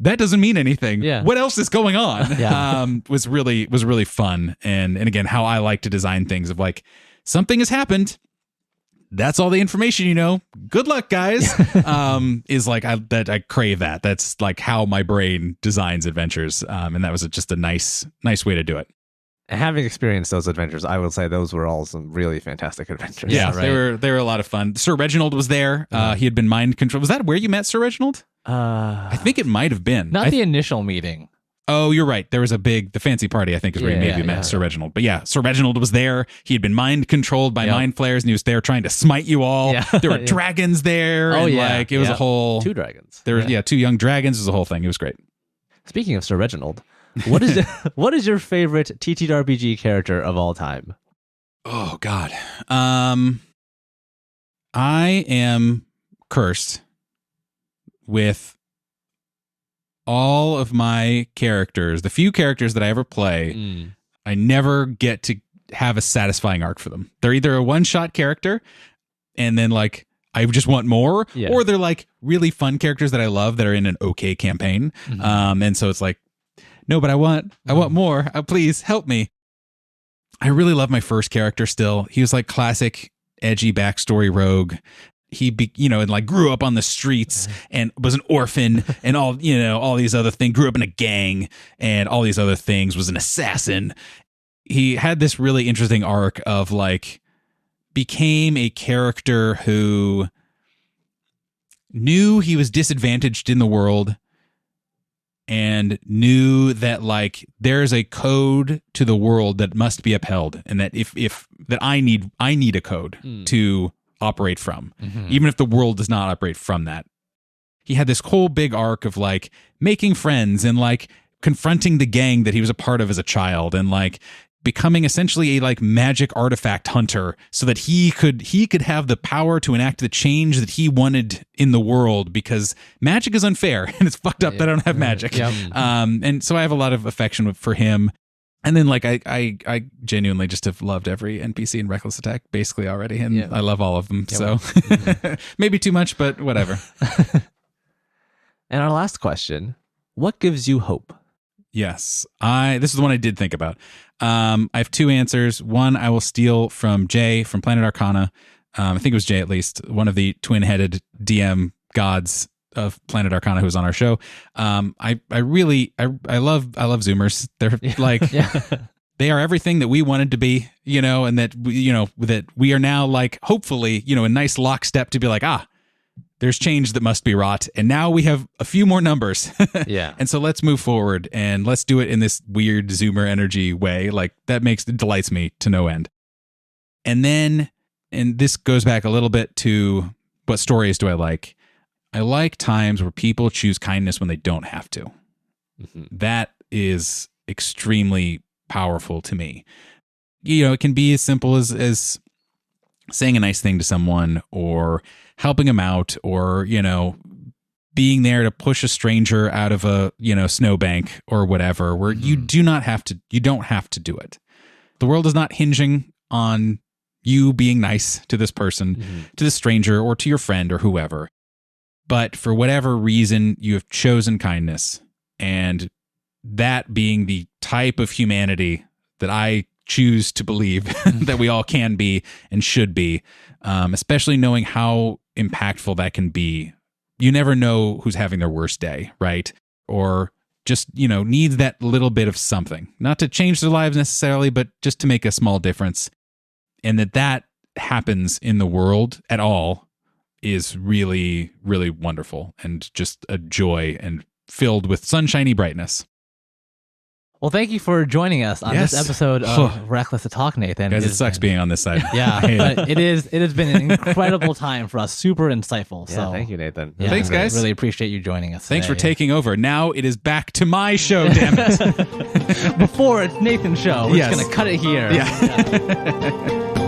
that doesn't mean anything.
Yeah.
What else is going on?
Yeah.
Was really fun. And again, how I like to design things of like, something has happened. That's all the information, Good luck, guys. Is like, I crave that. That's like how my brain designs adventures. And that was just a nice way to do it.
Having experienced those adventures, I will say those were all some really fantastic adventures.
Yeah, right? they were a lot of fun. Sir Reginald was there. He had been mind controlled. Was that where you met Sir Reginald? I think it might have been.
Not the initial meeting.
Oh, you're right. There was the fancy party, I think, is where you maybe met Sir Reginald. But yeah, Sir Reginald was there. He had been mind controlled by mind flayers, and he was there trying to smite you all. Yeah. There were dragons there.
Oh,
and like it was a whole
2 dragons.
There were 2 young dragons. It was a whole thing. It was great.
Speaking of Sir Reginald, what is your favorite TTRPG character of all time?
Oh God. I am cursed with all of my characters, the few characters that I ever play. I never get to have a satisfying arc for them. They're either a one-shot character and then like I just want more, or they're like really fun characters that I love that are in an okay campaign. And so it's like, no, but I want more. Please help me. I really love my first character still. He was like classic edgy backstory rogue. and like grew up on the streets and was an orphan and all these other things, grew up in a gang and all these other things, was an assassin. He had this really interesting arc of like became a character who knew he was disadvantaged in the world and knew that like there's a code to the world that must be upheld, and that if that I need a code to operate from, even if the world does not operate from that. He had this whole big arc of like making friends and like confronting the gang that he was a part of as a child, and like becoming essentially a like magic artifact hunter so that he could have the power to enact the change that he wanted in the world, because magic is unfair and it's fucked up that I don't have magic. And so I have a lot of affection for him. And then like I genuinely just have loved every NPC in Reckless Attack basically already, and I love all of them. So maybe too much, but whatever.
And our last question, what gives you hope?
Yes, this is the one I did think about. I have two answers. One I will steal from Jay from Planet Arcana. I think it was Jay, at least, one of the twin-headed DM gods of Planet Arcana who was on our show. I love Zoomers. They're like they are everything that we wanted to be, and that we are now like hopefully, a nice lockstep to be like, there's change that must be wrought, and now we have a few more numbers. And so let's move forward and let's do it in this weird Zoomer energy way. Like that delights me to no end. And then, and this goes back a little bit to what stories do I like? I like times where people choose kindness when they don't have to. That is extremely powerful to me. It can be as simple as saying a nice thing to someone, or helping them out, or, being there to push a stranger out of a, snowbank or whatever, where you don't have to do it. The world is not hinging on you being nice to this person, to this stranger, or to your friend or whoever. But for whatever reason, you have chosen kindness, and that being the type of humanity that I choose to believe that we all can be and should be, especially knowing how impactful that can be. You never know who's having their worst day, right? Or just, needs that little bit of something, not to change their lives necessarily, but just to make a small difference. And that happens in the world at all is really, really wonderful and just a joy and filled with sunshiny brightness.
Well, thank you for joining us on this episode of Reckless to Talk, Nathan.
Guys, it sucks being on this side.
Yeah, but it has been an incredible time for us. Super insightful. So
thank you, Nathan.
Yeah,
thanks, guys.
Really appreciate you joining us.
Thanks for taking over. Now it is back to my show, damn it.
Before it's Nathan's show. We're just going to cut it here.
Yeah.